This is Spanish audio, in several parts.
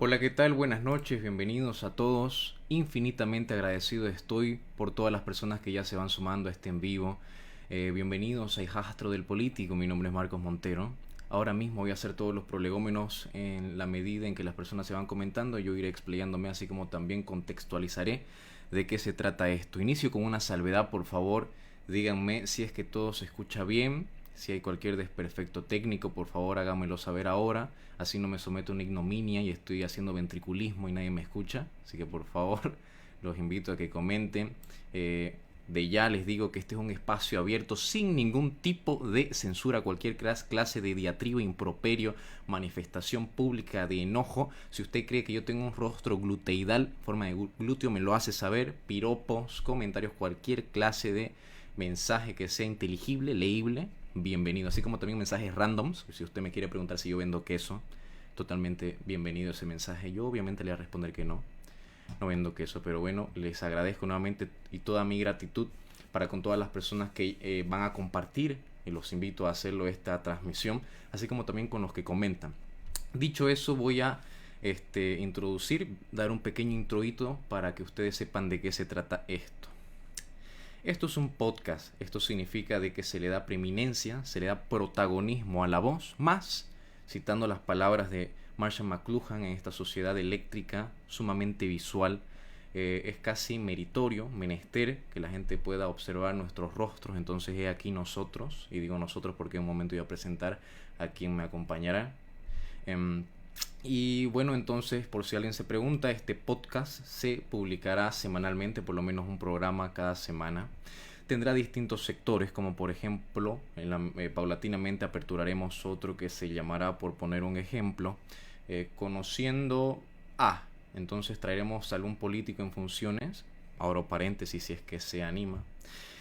Hola, ¿qué tal? Buenas noches, bienvenidos a todos. Infinitamente agradecido estoy por todas las personas que ya se van sumando a este en vivo. Bienvenidos a Hijastro del Político, mi nombre es Marcos Montero. Ahora mismo voy a hacer todos los prolegómenos en la medida en que las personas se van comentando. Yo iré explayándome, así como también contextualizaré de qué se trata esto. Inicio con una salvedad, por favor. Díganme si es que todo se escucha bien. Si hay cualquier desperfecto técnico, por favor háganmelo saber ahora. Así no me someto a una ignominia y estoy haciendo ventriculismo y nadie me escucha. Así que por favor los invito a que comenten. De ya les digo que este es un espacio abierto sin ningún tipo de censura, cualquier clase de diatriba, improperio, manifestación pública de enojo. Si usted cree que yo tengo un rostro gluteidal, forma de glúteo, me lo hace saber. Piropos, comentarios, cualquier clase de mensaje que sea inteligible, leíble, bienvenido. Así como también mensajes randoms. Si usted me quiere preguntar si yo vendo queso, totalmente bienvenido ese mensaje. Yo obviamente le voy a responder que no vendo queso, pero bueno, les agradezco nuevamente y toda mi gratitud para con todas las personas que van a compartir, y los invito a hacerlo esta transmisión, así como también con los que comentan. Dicho eso, voy a introducir, dar un pequeño introito para que ustedes sepan de qué se trata esto. Esto es un podcast. Esto significa de que se le da preeminencia, se le da protagonismo a la voz, más, citando las palabras de Marshall McLuhan, en esta sociedad eléctrica sumamente visual, es casi meritorio, menester, que la gente pueda observar nuestros rostros. Entonces he aquí nosotros, y digo nosotros porque en un momento voy a presentar a quien me acompañará. Y bueno, entonces, por si alguien se pregunta, este podcast se publicará semanalmente, por lo menos un programa cada semana. Tendrá distintos sectores, como por ejemplo, paulatinamente aperturaremos otro que se llamará, por poner un ejemplo, Conociendo a. Entonces traeremos a algún político en funciones, abro paréntesis si es que se anima,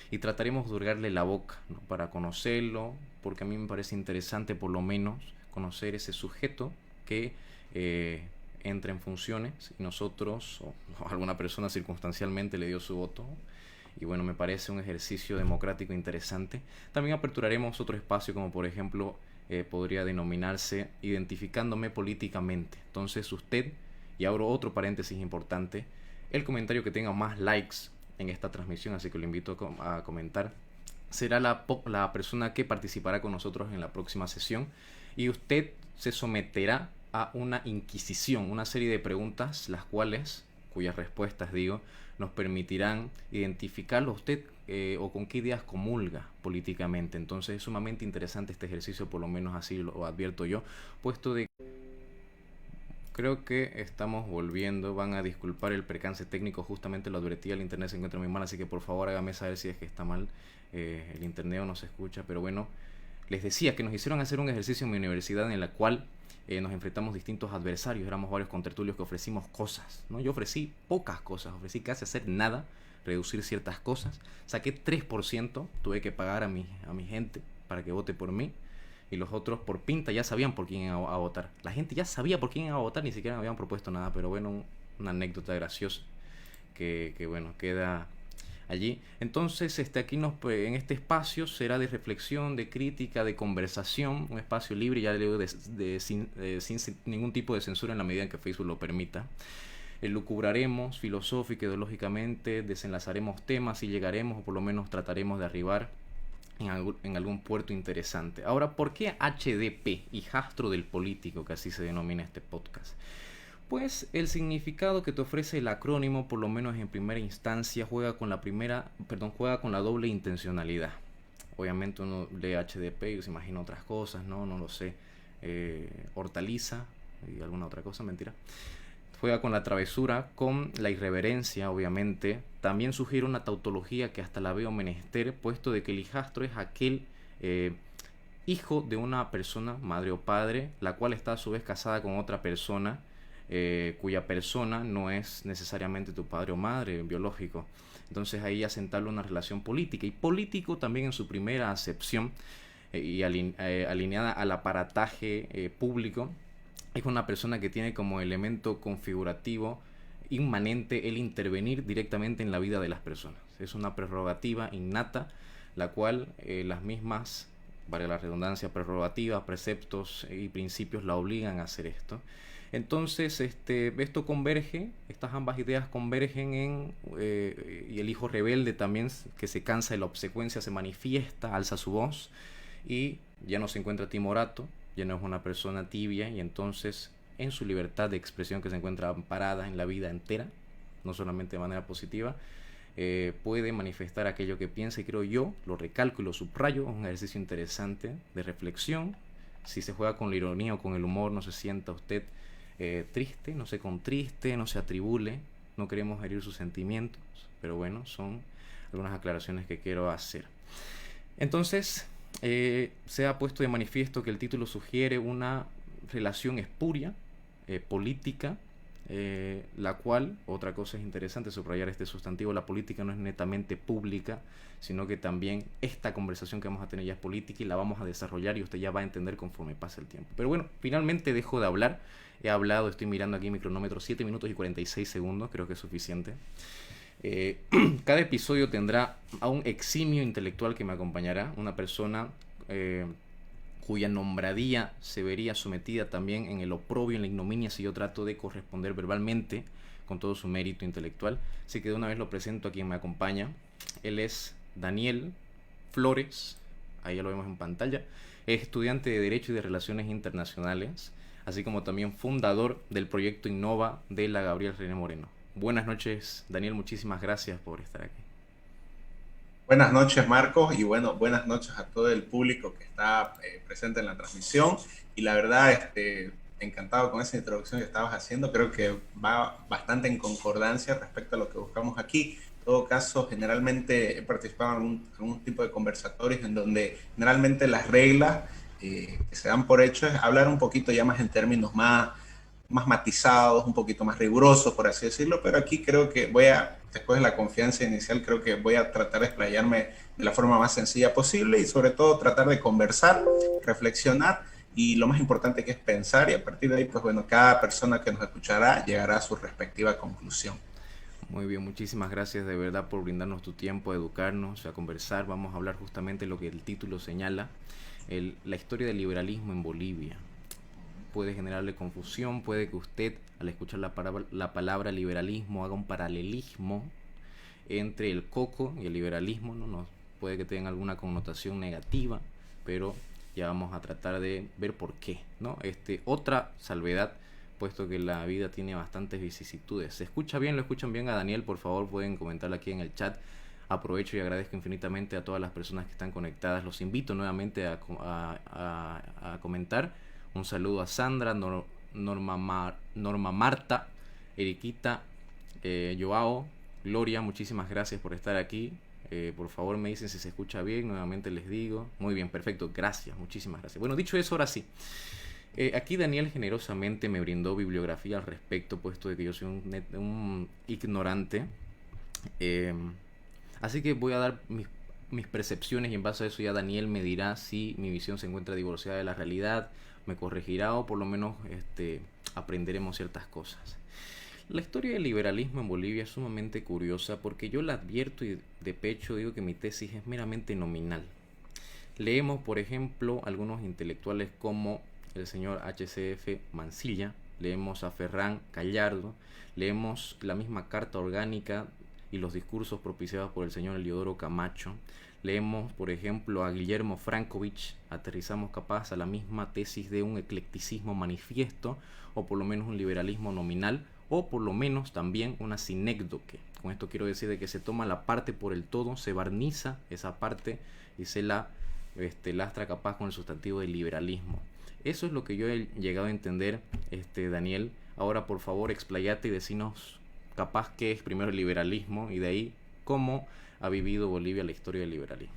y trataremos de hurgarle la boca, ¿no?, para conocerlo, porque a mí me parece interesante por lo menos conocer ese sujeto que entra en funciones y nosotros o alguna persona circunstancialmente le dio su voto. Y bueno, me parece un ejercicio democrático interesante. También aperturaremos otro espacio, como por ejemplo podría denominarse Identificándome políticamente. Entonces usted, y abro otro paréntesis importante, el comentario que tenga más likes en esta transmisión, así que lo invito a comentar, será la persona que participará con nosotros en la próxima sesión, y usted se someterá a una inquisición, una serie de preguntas, las cuales, cuyas respuestas nos permitirán identificarlo a usted o con qué ideas comulga políticamente. Entonces es sumamente interesante este ejercicio, por lo menos así lo advierto yo, puesto de creo que estamos volviendo. Van a disculpar el percance técnico, justamente lo advertí, el internet se encuentra muy mal, así que por favor hágame saber si es que está mal el internet o no se escucha. Pero bueno, les decía que nos hicieron hacer un ejercicio en mi universidad en la cual nos enfrentamos distintos adversarios. Éramos varios contertulios que ofrecimos cosas, ¿no? Yo ofrecí pocas cosas, ofrecí casi hacer nada, reducir ciertas cosas. Saqué 3%, tuve que pagar a mi gente para que vote por mí. Y los otros por pinta ya sabían por quién iba a votar. La gente ya sabía por quién iba a votar, ni siquiera me habían propuesto nada. Pero bueno, una anécdota graciosa que bueno, queda allí. Entonces aquí en este espacio será de reflexión, de crítica, de conversación, un espacio libre, ya le digo, sin ningún tipo de censura en la medida en que Facebook lo permita. Lucubraremos filosófica, ideológicamente, desenlazaremos temas y llegaremos, o por lo menos trataremos de arribar en algún puerto interesante. Ahora, ¿por qué HDP, hijastro del político, que así se denomina este podcast? Pues el significado que te ofrece el acrónimo, por lo menos en primera instancia, juega con la doble intencionalidad. Obviamente uno lee HDP y se imagina otras cosas, no lo sé. Hortaliza y alguna otra cosa, mentira. Juega con la travesura, con la irreverencia, obviamente. También sugiere una tautología que hasta la veo menester, puesto de que el hijastro es aquel hijo de una persona, madre o padre, la cual está a su vez casada con otra persona, cuya persona no es necesariamente tu padre o madre biológico. Entonces ahí ya se entabla una relación política, y político también en su primera acepción, alineada al aparataje público, es una persona que tiene como elemento configurativo inmanente el intervenir directamente en la vida de las personas. Es una prerrogativa innata, la cual las mismas, valga la redundancia, prerrogativas, preceptos y principios la obligan a hacer esto. Entonces, esto converge, estas ambas ideas convergen y el hijo rebelde también, que se cansa de la obsecuencia, se manifiesta, alza su voz, y ya no se encuentra timorato, ya no es una persona tibia, y entonces en su libertad de expresión, que se encuentra amparada en la vida entera, no solamente de manera positiva, puede manifestar aquello que piensa. Y creo yo, lo recalco y lo subrayo, es un ejercicio interesante de reflexión. Si se juega con la ironía o con el humor, no se sienta usted triste, no se contriste, no se atribule, no queremos herir sus sentimientos, pero bueno, son algunas aclaraciones que quiero hacer. Entonces, se ha puesto de manifiesto que el título sugiere una relación espuria, política, la cual, otra cosa es interesante subrayar este sustantivo, la política no es netamente pública, sino que también esta conversación que vamos a tener ya es política, y la vamos a desarrollar, y usted ya va a entender conforme pase el tiempo. Pero bueno, finalmente dejo de hablar. He hablado, estoy mirando aquí mi cronómetro, 7 minutos y 46 segundos, creo que es suficiente. Cada episodio tendrá a un eximio intelectual que me acompañará, una persona cuya nombradía se vería sometida también en el oprobio, en la ignominia, si yo trato de corresponder verbalmente con todo su mérito intelectual. Así que de una vez lo presento a quien me acompaña. Él es Daniel Flores, ahí ya lo vemos en pantalla. Es estudiante de Derecho y de Relaciones Internacionales, así como también fundador del proyecto Innova de la Gabriel René Moreno. Buenas noches, Daniel, muchísimas gracias por estar aquí. Buenas noches, Marcos, y bueno, buenas noches a todo el público que está presente en la transmisión. Y la verdad, encantado con esa introducción que estabas haciendo. Creo que va bastante en concordancia respecto a lo que buscamos aquí. En todo caso, generalmente he participado en algún tipo de conversatorios en donde generalmente las reglas que se dan por hecho es hablar un poquito ya más en términos más matizados, un poquito más rigurosos, por así decirlo, pero aquí creo que después de la confianza inicial, creo que voy a tratar de explayarme de la forma más sencilla posible, y sobre todo tratar de conversar, reflexionar, y lo más importante que es pensar, y a partir de ahí, pues bueno, cada persona que nos escuchará llegará a su respectiva conclusión. Muy bien, muchísimas gracias de verdad por brindarnos tu tiempo, a educarnos, a conversar. Vamos a hablar justamente lo que el título señala, la historia del liberalismo en Bolivia. Puede generarle confusión, puede que usted al escuchar la palabra liberalismo haga un paralelismo entre el coco y el liberalismo, ¿no? Puede que tenga alguna connotación negativa, pero ya vamos a tratar de ver por qué, ¿no? Otra salvedad, puesto que la vida tiene bastantes vicisitudes. ¿Se escucha bien? ¿Lo escuchan bien a Daniel? Por favor, pueden comentarlo aquí en el chat. Aprovecho y agradezco infinitamente a todas las personas que están conectadas. Los invito nuevamente a comentar. Un saludo a Sandra, Norma Marta, Eriquita, Joao, Gloria, muchísimas gracias por estar aquí. Por favor me dicen si se escucha bien, nuevamente les digo. Muy bien, perfecto, gracias, muchísimas gracias. Bueno, dicho eso, ahora sí. Aquí Daniel generosamente me brindó bibliografía al respecto, puesto de que yo soy un ignorante. Así que voy a dar mis percepciones, y en base a eso ya Daniel me dirá si mi visión se encuentra divorciada de la realidad, me corregirá, o por lo menos aprenderemos ciertas cosas. La historia del liberalismo en Bolivia es sumamente curiosa, porque yo la advierto y de pecho digo que mi tesis es meramente nominal. Leemos, por ejemplo, algunos intelectuales como el señor H.C.F. Mansilla, leemos a Ferran Gallardo, leemos la misma carta orgánica y los discursos propiciados por el señor Eliodoro Camacho, leemos, por ejemplo, a Guillermo Frankovich, aterrizamos capaz a la misma tesis de un eclecticismo manifiesto, o por lo menos un liberalismo nominal, o por lo menos también una sinécdoque. Con esto quiero decir de que se toma la parte por el todo, se barniza esa parte y se la lastra capaz con el sustantivo de liberalismo. Eso es lo que yo he llegado a entender, Daniel. Ahora, por favor, explayate y decinos capaz qué es primero el liberalismo, y de ahí cómo ha vivido Bolivia la historia del liberalismo.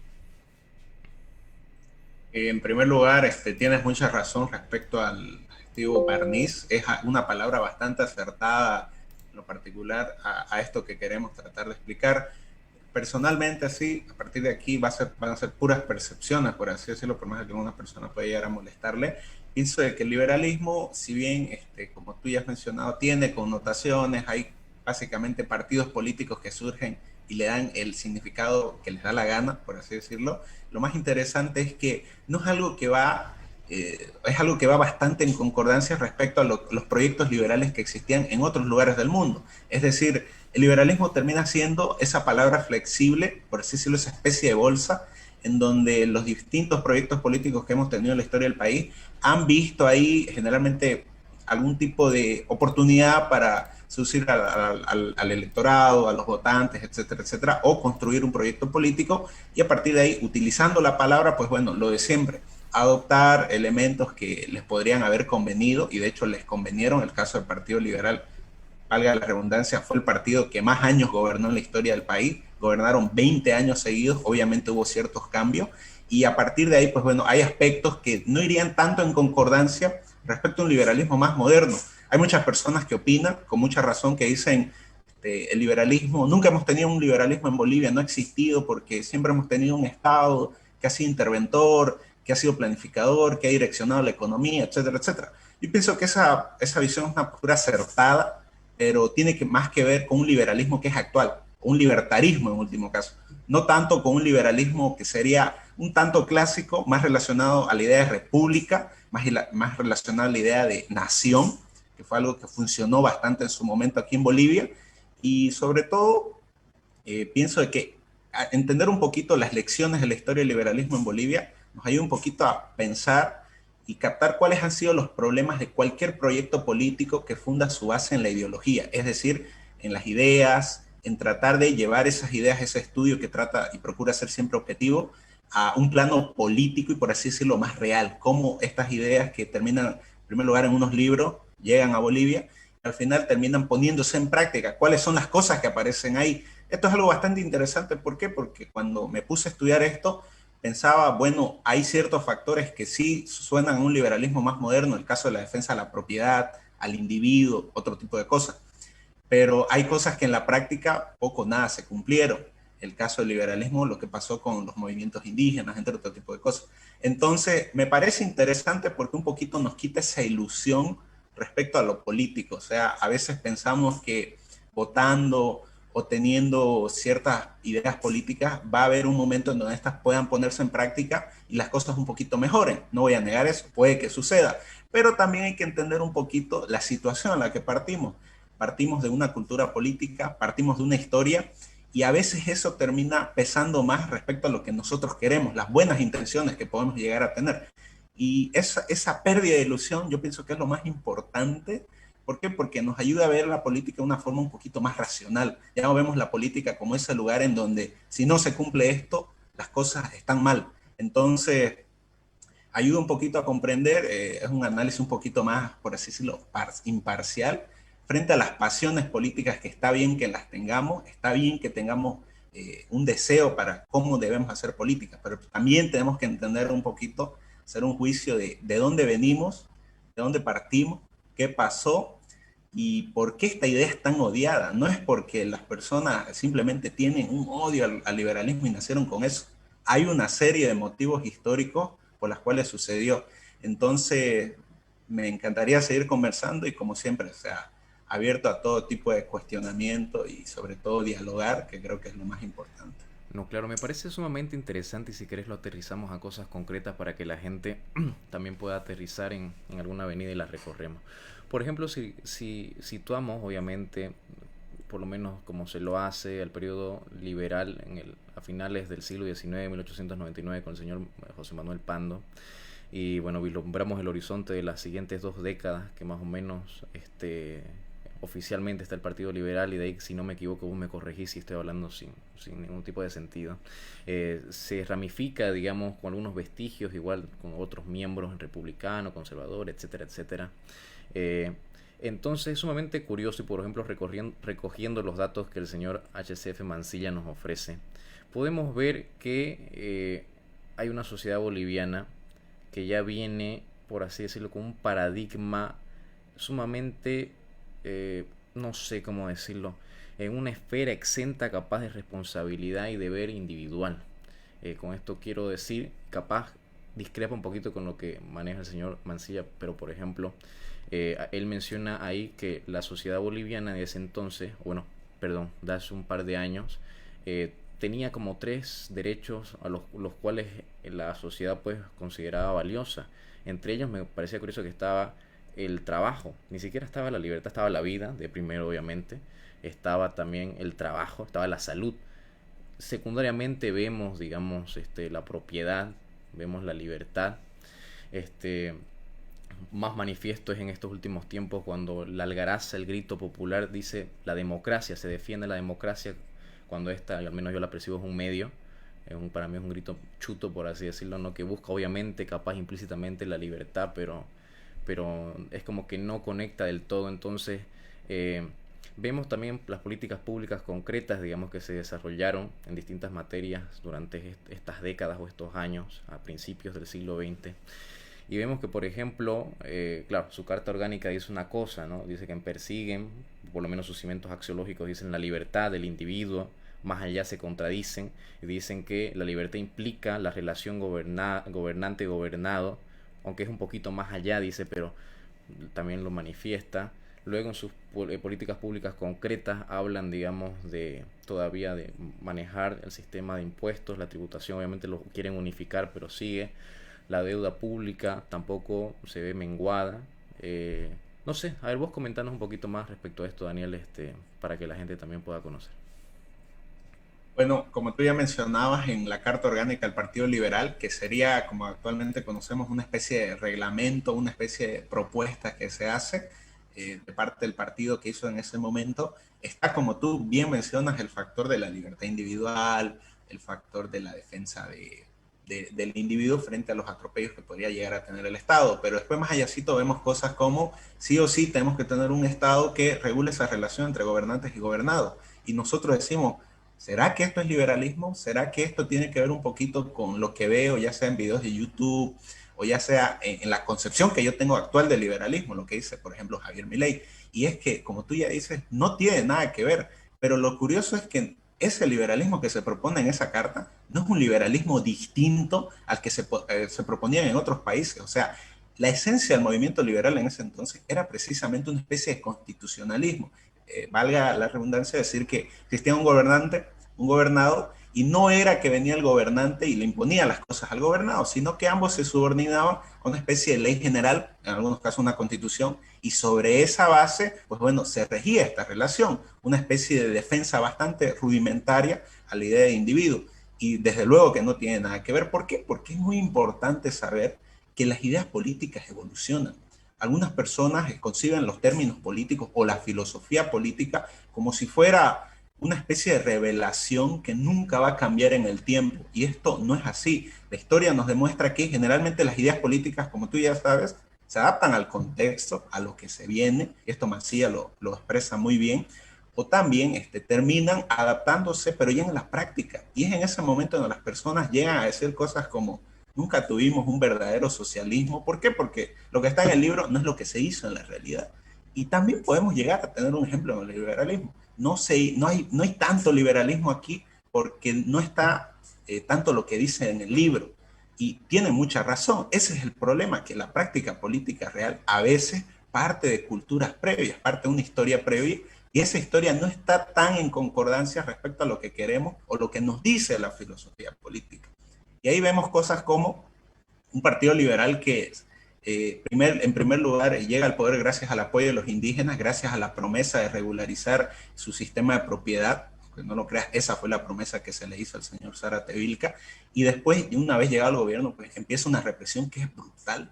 En primer lugar, tienes mucha razón respecto al adjetivo barniz. Es una palabra bastante acertada en lo particular a esto que queremos tratar de explicar. Personalmente, sí, a partir de aquí van a ser puras percepciones, por así decirlo, por más que algunas personas pueda llegar a molestarle. Pienso de que el liberalismo, si bien, como tú ya has mencionado, tiene connotaciones, hay básicamente partidos políticos que surgen y le dan el significado que les da la gana, por así decirlo. Lo más interesante es que no es algo que va, es algo que va bastante en concordancia respecto a los proyectos liberales que existían en otros lugares del mundo. Es decir, el liberalismo termina siendo esa palabra flexible, por así decirlo, esa especie de bolsa, en donde los distintos proyectos políticos que hemos tenido en la historia del país han visto ahí generalmente algún tipo de oportunidad para seducir al electorado, a los votantes, etcétera, etcétera, o construir un proyecto político y a partir de ahí, utilizando la palabra, pues bueno, lo de siempre, adoptar elementos que les podrían haber convenido y de hecho les convenieron. El caso del Partido Liberal, valga la redundancia, fue el partido que más años gobernó en la historia del país. Gobernaron 20 años seguidos, obviamente hubo ciertos cambios, y a partir de ahí, pues bueno, hay aspectos que no irían tanto en concordancia respecto a un liberalismo más moderno. Hay muchas personas que opinan, con mucha razón, que dicen, el liberalismo, nunca hemos tenido un liberalismo en Bolivia, no ha existido porque siempre hemos tenido un Estado que ha sido interventor, que ha sido planificador, que ha direccionado la economía, etcétera, etcétera. Yo pienso que esa visión es una postura acertada, pero tiene más que ver con un liberalismo que es actual, un libertarismo en último caso, no tanto con un liberalismo que sería un tanto clásico, más relacionado a la idea de república, más relacionado a la idea de nación, que fue algo que funcionó bastante en su momento aquí en Bolivia, y sobre todo pienso de que entender un poquito las lecciones de la historia del liberalismo en Bolivia nos ayuda un poquito a pensar y captar cuáles han sido los problemas de cualquier proyecto político que funda su base en la ideología, es decir, en las ideas, en tratar de llevar esas ideas, ese estudio que trata y procura ser siempre objetivo, a un plano político y por así decirlo más real, cómo estas ideas que terminan en primer lugar en unos libros llegan a Bolivia y al final terminan poniéndose en práctica, cuáles son las cosas que aparecen ahí. Esto es algo bastante interesante, ¿por qué? Porque cuando me puse a estudiar esto, pensaba, bueno, hay ciertos factores que sí suenan a un liberalismo más moderno, el caso de la defensa de la propiedad, al individuo, otro tipo de cosas. Pero hay cosas que en la práctica poco o nada se cumplieron. El caso del liberalismo, lo que pasó con los movimientos indígenas, entre otro tipo de cosas. Entonces, me parece interesante porque un poquito nos quita esa ilusión respecto a lo político. O sea, a veces pensamos que votando o teniendo ciertas ideas políticas, va a haber un momento en donde estas puedan ponerse en práctica y las cosas un poquito mejoren. No voy a negar eso, puede que suceda, pero también hay que entender un poquito la situación en la que partimos. Partimos de una cultura política, partimos de una historia y a veces eso termina pesando más respecto a lo que nosotros queremos, las buenas intenciones que podemos llegar a tener. Y esa pérdida de ilusión yo pienso que es lo más importante. ¿Por qué? Porque nos ayuda a ver la política de una forma un poquito más racional. Ya no vemos la política como ese lugar en donde si no se cumple esto, las cosas están mal. Entonces, ayuda un poquito a comprender, es un análisis un poquito más, por así decirlo, imparcial, frente a las pasiones políticas que está bien que las tengamos, está bien que tengamos un deseo para cómo debemos hacer política, pero también tenemos que entender un poquito, hacer un juicio de dónde venimos, de dónde partimos, qué pasó y por qué esta idea es tan odiada. No es porque las personas simplemente tienen un odio al liberalismo y nacieron con eso. Hay una serie de motivos históricos por las cuales sucedió. Entonces, me encantaría seguir conversando y como siempre, o sea, abierto a todo tipo de cuestionamiento y sobre todo dialogar, que creo que es lo más importante. No, claro, me parece sumamente interesante y si querés lo aterrizamos a cosas concretas para que la gente también pueda aterrizar en alguna avenida y la recorremos. Por ejemplo, si situamos, obviamente, por lo menos como se lo hace al periodo liberal a finales del siglo XIX, 1899, con el señor José Manuel Pando, y bueno, vislumbramos el horizonte de las siguientes 2 décadas, que más o menos oficialmente está el Partido Liberal, y de ahí, si no me equivoco, vos me corregís si estoy hablando sin ningún tipo de sentido. Se ramifica, digamos, con algunos vestigios, igual con otros miembros, republicano, conservador, etcétera, etcétera. Entonces es sumamente curioso y, por ejemplo, recogiendo los datos que el señor HCF Mansilla nos ofrece, podemos ver que hay una sociedad boliviana que ya viene, por así decirlo, con un paradigma sumamente, no sé cómo decirlo, en una esfera exenta capaz de responsabilidad y deber individual. Con esto quiero decir, capaz discrepa un poquito con lo que maneja el señor Mancilla, pero por ejemplo, él menciona ahí que la sociedad boliviana de ese entonces, bueno, perdón, de hace un par de años, tenía como tres derechos a los cuales la sociedad pues consideraba valiosa. Entre ellos me parecía curioso que estaba el trabajo, ni siquiera estaba la libertad, estaba la vida, de primero obviamente, estaba también el trabajo, estaba la salud. Secundariamente vemos, digamos, la propiedad, vemos la libertad. Este, Más manifiesto es en estos últimos tiempos cuando la algaraza, el grito popular dice la democracia, se defiende la democracia, cuando esta, al menos yo la percibo, es un medio, para mí es un grito chuto, por así decirlo, ¿no? Que busca obviamente, capaz implícitamente, la libertad, pero es como que no conecta del todo. Entonces, vemos también las políticas públicas concretas, digamos, que se desarrollaron en distintas materias durante estas décadas o estos años, a principios del siglo XX. Y vemos que, por ejemplo, claro, su carta orgánica dice una cosa, ¿no? Dice que persiguen, por lo menos sus cimientos axiológicos dicen la libertad del individuo, más allá se contradicen y dicen que la libertad implica la relación gobernante-gobernado, aunque es un poquito más allá, dice, pero también lo manifiesta. Luego en sus políticas públicas concretas hablan, digamos, de todavía de manejar el sistema de impuestos, la tributación, obviamente lo quieren unificar, pero sigue. La deuda pública tampoco se ve menguada. No sé, a ver, vos comentanos un poquito más respecto a esto, Daniel, para que la gente también pueda conocer. Bueno, como tú ya mencionabas en la Carta Orgánica del Partido Liberal, que sería, como actualmente conocemos, una especie de reglamento, una especie de propuesta que se hace de parte del partido que hizo en ese momento, está, como tú bien mencionas, el factor de la libertad individual, el factor de la defensa del individuo frente a los atropellos que podría llegar a tener el Estado. Pero después, más allácito, vemos cosas como sí o sí tenemos que tener un Estado que regule esa relación entre gobernantes y gobernados. Y nosotros decimos, ¿será que esto es liberalismo? ¿Será que esto tiene que ver un poquito con lo que veo, ya sea en videos de YouTube o ya sea en la concepción que yo tengo actual del liberalismo, lo que dice, por ejemplo, Javier Milei? Y es que, como tú ya dices, no tiene nada que ver. Pero lo curioso es que ese liberalismo que se propone en esa carta no es un liberalismo distinto al que se proponían en otros países. O sea, la esencia del movimiento liberal en ese entonces era precisamente una especie de constitucionalismo. Valga la redundancia decir que existía un gobernante, un gobernado, y no era que venía el gobernante y le imponía las cosas al gobernado, sino que ambos se subordinaban a una especie de ley general, en algunos casos una constitución, y sobre esa base, pues bueno, se regía esta relación, una especie de defensa bastante rudimentaria a la idea de individuo. Y desde luego que no tiene nada que ver. ¿Por qué? Porque es muy importante saber que las ideas políticas evolucionan. Algunas personas conciben los términos políticos o la filosofía política como si fuera una especie de revelación que nunca va a cambiar en el tiempo. Y esto no es así. La historia nos demuestra que generalmente las ideas políticas, como tú ya sabes, se adaptan al contexto, a lo que se viene. Esto Mancilla lo expresa muy bien. O también terminan adaptándose, pero ya en la práctica. Y es en ese momento donde las personas llegan a decir cosas como, nunca tuvimos un verdadero socialismo. ¿Por qué? Porque lo que está en el libro no es lo que se hizo en la realidad. Y también podemos llegar a tener un ejemplo en el liberalismo. No hay tanto liberalismo aquí porque no está tanto lo que dice en el libro. Y tiene mucha razón. Ese es el problema, que la práctica política real a veces parte de culturas previas, parte de una historia previa, y esa historia no está tan en concordancia respecto a lo que queremos o lo que nos dice la filosofía política. Y ahí vemos cosas como un partido liberal que en primer lugar llega al poder gracias al apoyo de los indígenas, gracias a la promesa de regularizar su sistema de propiedad, que no lo creas, esa fue la promesa que se le hizo al señor Zárate Vilca, y después, una vez llegado al gobierno, pues empieza una represión que es brutal,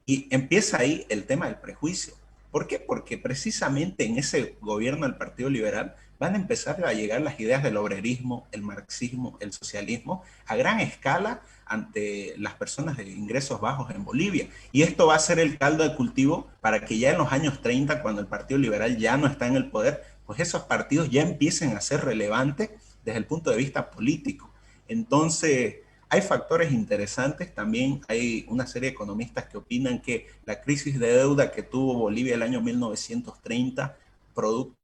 y empieza ahí el tema del prejuicio. ¿Por qué? Porque precisamente en ese gobierno del Partido Liberal van a empezar a llegar las ideas del obrerismo, el marxismo, el socialismo a gran escala ante las personas de ingresos bajos en Bolivia. Y esto va a ser el caldo de cultivo para que ya en los años 30, cuando el Partido Liberal ya no está en el poder, pues esos partidos ya empiecen a ser relevantes desde el punto de vista político. Entonces, hay factores interesantes. También hay una serie de economistas que opinan que la crisis de deuda que tuvo Bolivia el año 1930, producto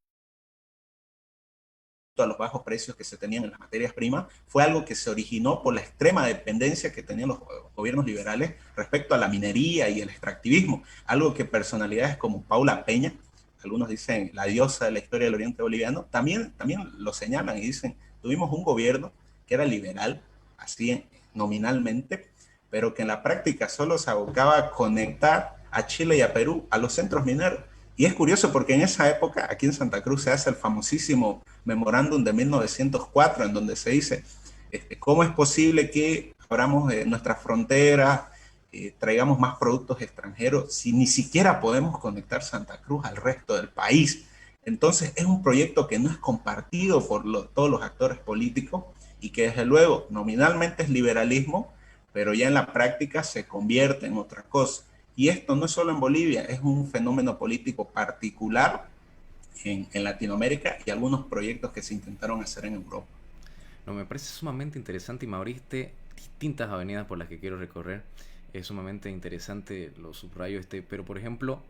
a los bajos precios que se tenían en las materias primas, fue algo que se originó por la extrema dependencia que tenían los gobiernos liberales respecto a la minería y el extractivismo, algo que personalidades como Paula Peña, algunos dicen la diosa de la historia del Oriente Boliviano, también lo señalan y dicen, tuvimos un gobierno que era liberal, así nominalmente, pero que en la práctica solo se abocaba a conectar a Chile y a Perú a los centros mineros. Y es curioso porque en esa época, aquí en Santa Cruz, se hace el famosísimo memorándum de 1904, en donde se dice, ¿cómo es posible que abramos nuestras fronteras, traigamos más productos extranjeros, si ni siquiera podemos conectar Santa Cruz al resto del país? Entonces es un proyecto que no es compartido por todos los actores políticos y que desde luego nominalmente es liberalismo, pero ya en la práctica se convierte en otra cosa. Y esto no es solo en Bolivia, es un fenómeno político particular en Latinoamérica y algunos proyectos que se intentaron hacer en Europa. No, me parece sumamente interesante y me abriste distintas avenidas por las que quiero recorrer. Es sumamente interesante, lo subrayo pero por ejemplo,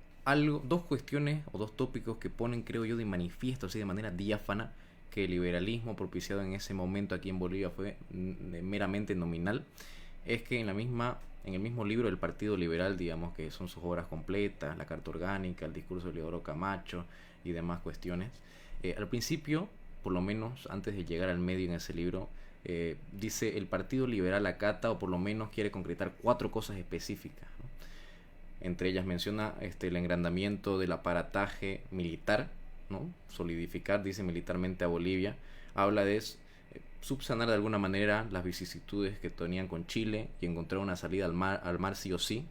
dos cuestiones o dos tópicos que ponen, creo yo, de manifiesto, así de manera diáfana, que el liberalismo propiciado en ese momento aquí en Bolivia fue meramente nominal, es que en el mismo libro del Partido Liberal, digamos que son sus obras completas, la Carta Orgánica, el discurso de Leodoro Camacho y demás cuestiones, al principio, por lo menos antes de llegar al medio en ese libro, dice el Partido Liberal acata o por lo menos quiere concretar 4 cosas específicas, ¿no? Entre ellas menciona el engrandamiento del aparataje militar, ¿no? Solidificar, dice, militarmente a Bolivia. Habla de subsanar de alguna manera las vicisitudes que tenían con Chile y encontrar una salida al mar sí o sí.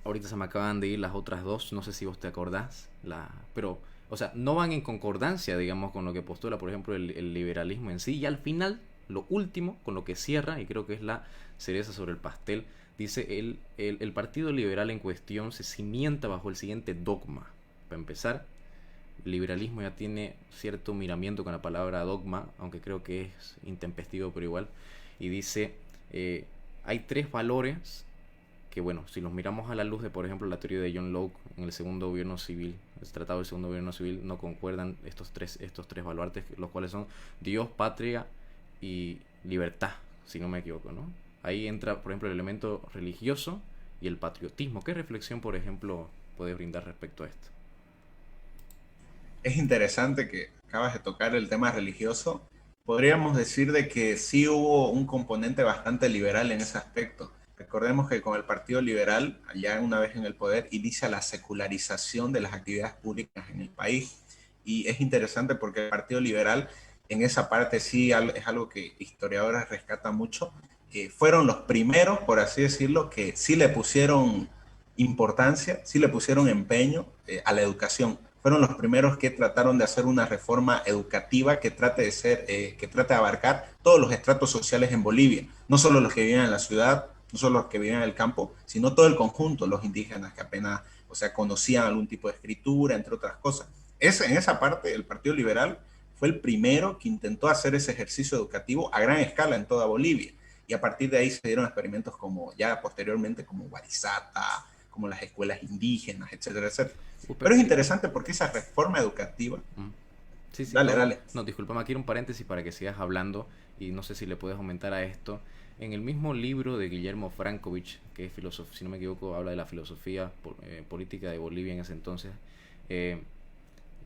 Ahorita se me acaban de ir las otras dos, no sé si vos te acordás, pero, o sea, no van en concordancia, digamos, con lo que postula, por ejemplo, el liberalismo en sí. Y al final, lo último, con lo que cierra, y creo que es la cereza sobre el pastel, dice el Partido Liberal en cuestión se cimienta bajo el siguiente dogma. Para empezar, el liberalismo ya tiene cierto miramiento con la palabra dogma, aunque creo que es intempestivo, pero igual, y dice, hay 3 valores que, bueno, si los miramos a la luz de, por ejemplo, la teoría de John Locke en el segundo gobierno civil, el tratado del segundo gobierno civil, no concuerdan estos tres baluartes, los cuales son Dios, patria y libertad, si no me equivoco, ¿no? Ahí entra, por ejemplo, el elemento religioso y el patriotismo. ¿Qué reflexión, por ejemplo, puedes brindar respecto a esto? Es interesante que acabas de tocar el tema religioso. Podríamos decir de que sí hubo un componente bastante liberal en ese aspecto. Recordemos que con el Partido Liberal, allá una vez en el poder, inicia la secularización de las actividades públicas en el país. Y es interesante porque el Partido Liberal en esa parte sí es algo que historiadores rescatan mucho. Fueron los primeros, por así decirlo, que sí le pusieron importancia, sí le pusieron empeño a la educación. Fueron los primeros que trataron de hacer una reforma educativa que trate de abarcar todos los estratos sociales en Bolivia, no solo los que viven en la ciudad, no solo los que viven en el campo, sino todo el conjunto, los indígenas que apenas, o sea, conocían algún tipo de escritura, entre otras cosas. En esa parte, el Partido Liberal fue el primero que intentó hacer ese ejercicio educativo a gran escala en toda Bolivia. Y a partir de ahí se dieron experimentos como ya posteriormente como Guarizata, como las escuelas indígenas, etcétera, etcétera. Pero es interesante porque esa reforma educativa... Sí, sí, Dale, no, dale. no, discúlpame, aquí un paréntesis para que sigas hablando y no sé si le puedes aumentar a esto. En el mismo libro de Guillermo Frankovich, que es filósofo, si no me equivoco, habla de la filosofía política de Bolivia en ese entonces.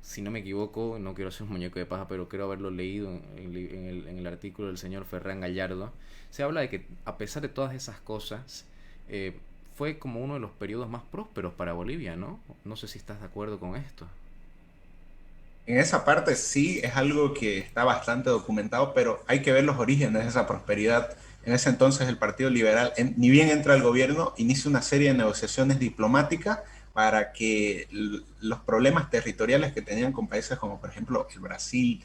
Si no me equivoco, no quiero ser un muñeco de paja, pero creo haberlo leído en el artículo del señor Ferran Gallardo. Se habla de que a pesar de todas esas cosas, fue como uno de los periodos más prósperos para Bolivia, ¿no? No sé si estás de acuerdo con esto. En esa parte sí es algo que está bastante documentado, pero hay que ver los orígenes de esa prosperidad. En ese entonces el Partido Liberal, ni bien entra al gobierno, inicia una serie de negociaciones diplomáticas para que los problemas territoriales que tenían con países como por ejemplo el Brasil,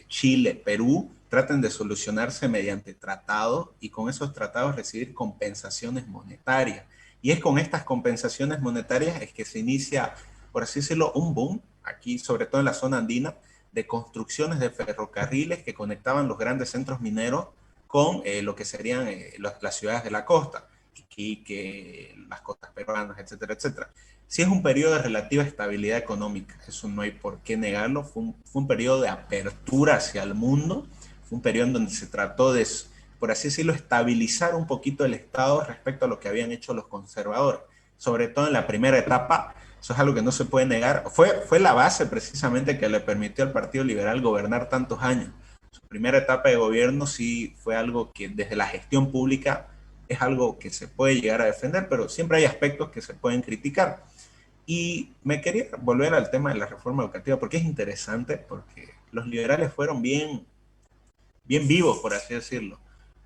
Chile, Perú, traten de solucionarse mediante tratados y con esos tratados recibir compensaciones monetarias. Y es con estas compensaciones monetarias es que se inicia, por así decirlo, un boom aquí, sobre todo en la zona andina, de construcciones de ferrocarriles que conectaban los grandes centros mineros con lo que serían las ciudades de la costa, Iquique, las costas peruanas, etcétera, etcétera. Sí es un periodo de relativa estabilidad económica, eso no hay por qué negarlo, fue un periodo de apertura hacia el mundo, fue un periodo en donde se trató de, por así decirlo, estabilizar un poquito el Estado respecto a lo que habían hecho los conservadores, sobre todo en la primera etapa. Eso es algo que no se puede negar. Fue la base precisamente que le permitió al Partido Liberal gobernar tantos años. Su primera etapa de gobierno sí fue algo que desde la gestión pública es algo que se puede llegar a defender, pero siempre hay aspectos que se pueden criticar. Y me quería volver al tema de la reforma educativa porque es interesante, porque los liberales fueron bien vivos, por así decirlo.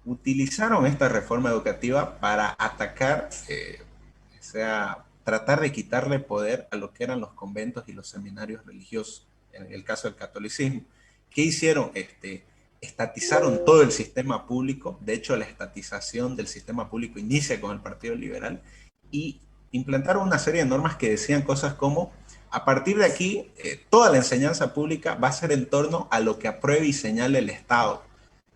Utilizaron esta reforma educativa para atacar, o sea, tratar de quitarle poder a lo que eran los conventos y los seminarios religiosos, en el caso del catolicismo. ¿Qué hicieron? Estatizaron todo el sistema público. De hecho, la estatización del sistema público inicia con el Partido Liberal y implantaron una serie de normas que decían cosas como: a partir de aquí, toda la enseñanza pública va a ser en torno a lo que apruebe y señale el Estado.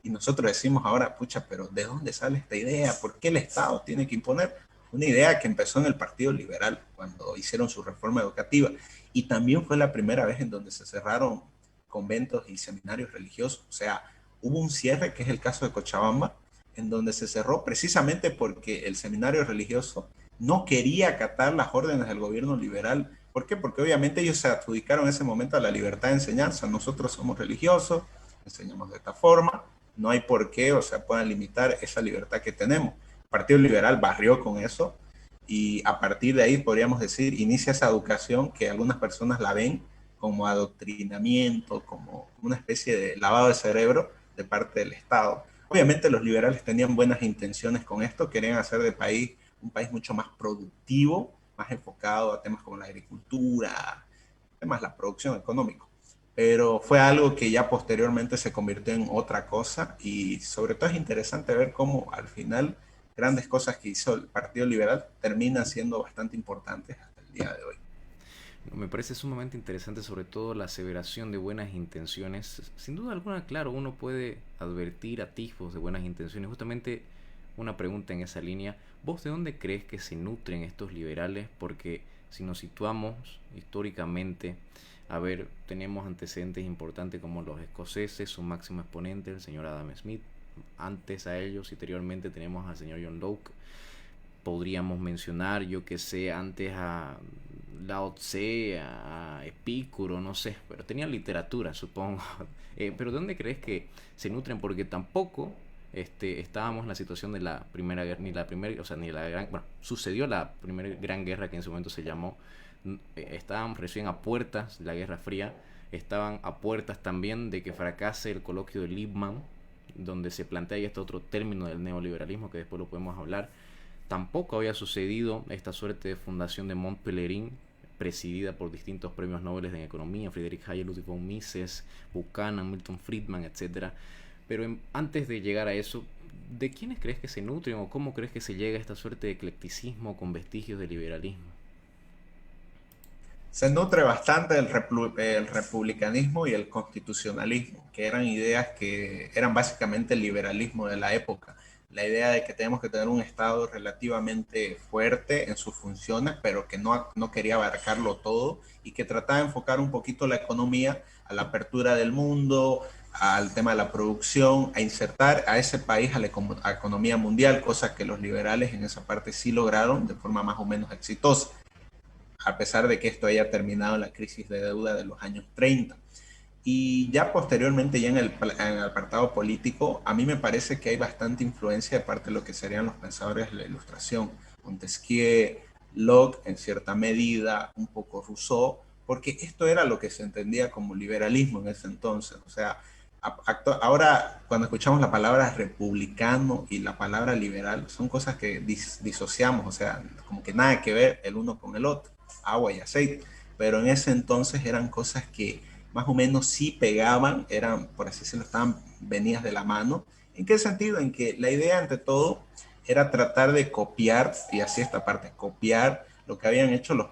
Y nosotros decimos ahora, pucha, pero ¿de dónde sale esta idea? ¿Por qué el Estado tiene que imponer? Una idea que empezó en el Partido Liberal cuando hicieron su reforma educativa. Y también fue la primera vez en donde se cerraron conventos y seminarios religiosos. O sea, hubo un cierre, que es el caso de Cochabamba, en donde se cerró precisamente porque el seminario religioso no quería acatar las órdenes del gobierno liberal. ¿Por qué? Porque obviamente ellos se adjudicaron en ese momento a la libertad de enseñanza. Nosotros somos religiosos, enseñamos de esta forma, no hay por qué, o sea, puedan limitar esa libertad que tenemos. El Partido Liberal barrió con eso y a partir de ahí, podríamos decir, inicia esa educación que algunas personas la ven como adoctrinamiento, como una especie de lavado de cerebro de parte del Estado. Obviamente los liberales tenían buenas intenciones con esto, querían hacer del país un país mucho más productivo, más enfocado a temas como la agricultura, temas de la producción económica. Pero fue algo que ya posteriormente se convirtió en otra cosa y sobre todo es interesante ver cómo al final grandes cosas que hizo el Partido Liberal terminan siendo bastante importantes hasta el día de hoy. Me parece sumamente interesante, sobre todo la aseveración de buenas intenciones. Sin duda alguna, claro, uno puede advertir atisbos de buenas intenciones. Justamente una pregunta en esa línea. ¿Vos de dónde crees que se nutren estos liberales? Porque si nos situamos históricamente, a ver, tenemos antecedentes importantes como los escoceses, su máximo exponente, el señor Adam Smith. Antes a ellos, anteriormente, tenemos al señor John Locke. Podríamos mencionar, yo que sé, antes a Lao Tse, a Epicuro, no sé, pero tenían literatura, supongo. Pero ¿de dónde crees que se nutren? Porque tampoco estábamos en la situación de la primera guerra, ni la primera, o sea, ni la gran, bueno, sucedió la primera gran guerra que en su momento se llamó. Estaban recién a puertas de la Guerra Fría, estaban a puertas también de que fracase el coloquio de Lippmann, donde se plantea ya este otro término del neoliberalismo que después lo podemos hablar. Tampoco había sucedido esta suerte de fundación de Mont Pelerin, presidida por distintos premios Nobel en economía, Friedrich Hayek, Ludwig von Mises, Buchanan, Milton Friedman, etc. Pero antes de llegar a eso, ¿de quiénes crees que se nutren o cómo crees que se llega a esta suerte de eclecticismo con vestigios de liberalismo? Se nutre bastante el republicanismo y el constitucionalismo, que eran ideas que eran básicamente el liberalismo de la época. La idea de que tenemos que tener un Estado relativamente fuerte en sus funciones, pero que no quería abarcarlo todo y que trataba de enfocar un poquito la economía a la apertura del mundo, al tema de la producción, a insertar a ese país a la economía mundial, cosa que los liberales en esa parte sí lograron de forma más o menos exitosa, a pesar de que esto haya terminado en la crisis de deuda de los años 30. Y ya posteriormente, ya en el apartado político, a mí me parece que hay bastante influencia de parte de lo que serían los pensadores de la Ilustración, Montesquieu, Locke en cierta medida, un poco Rousseau, porque esto era lo que se entendía como liberalismo en ese entonces. O sea, ahora cuando escuchamos la palabra republicano y la palabra liberal, son cosas que disociamos, o sea, como que nada que ver el uno con el otro, agua y aceite. Pero en ese entonces eran cosas que más o menos sí pegaban, eran, por así decirlo, estaban venidas de la mano. ¿En qué sentido? En que la idea, ante todo, era tratar de copiar, y así esta parte, copiar lo que habían hecho los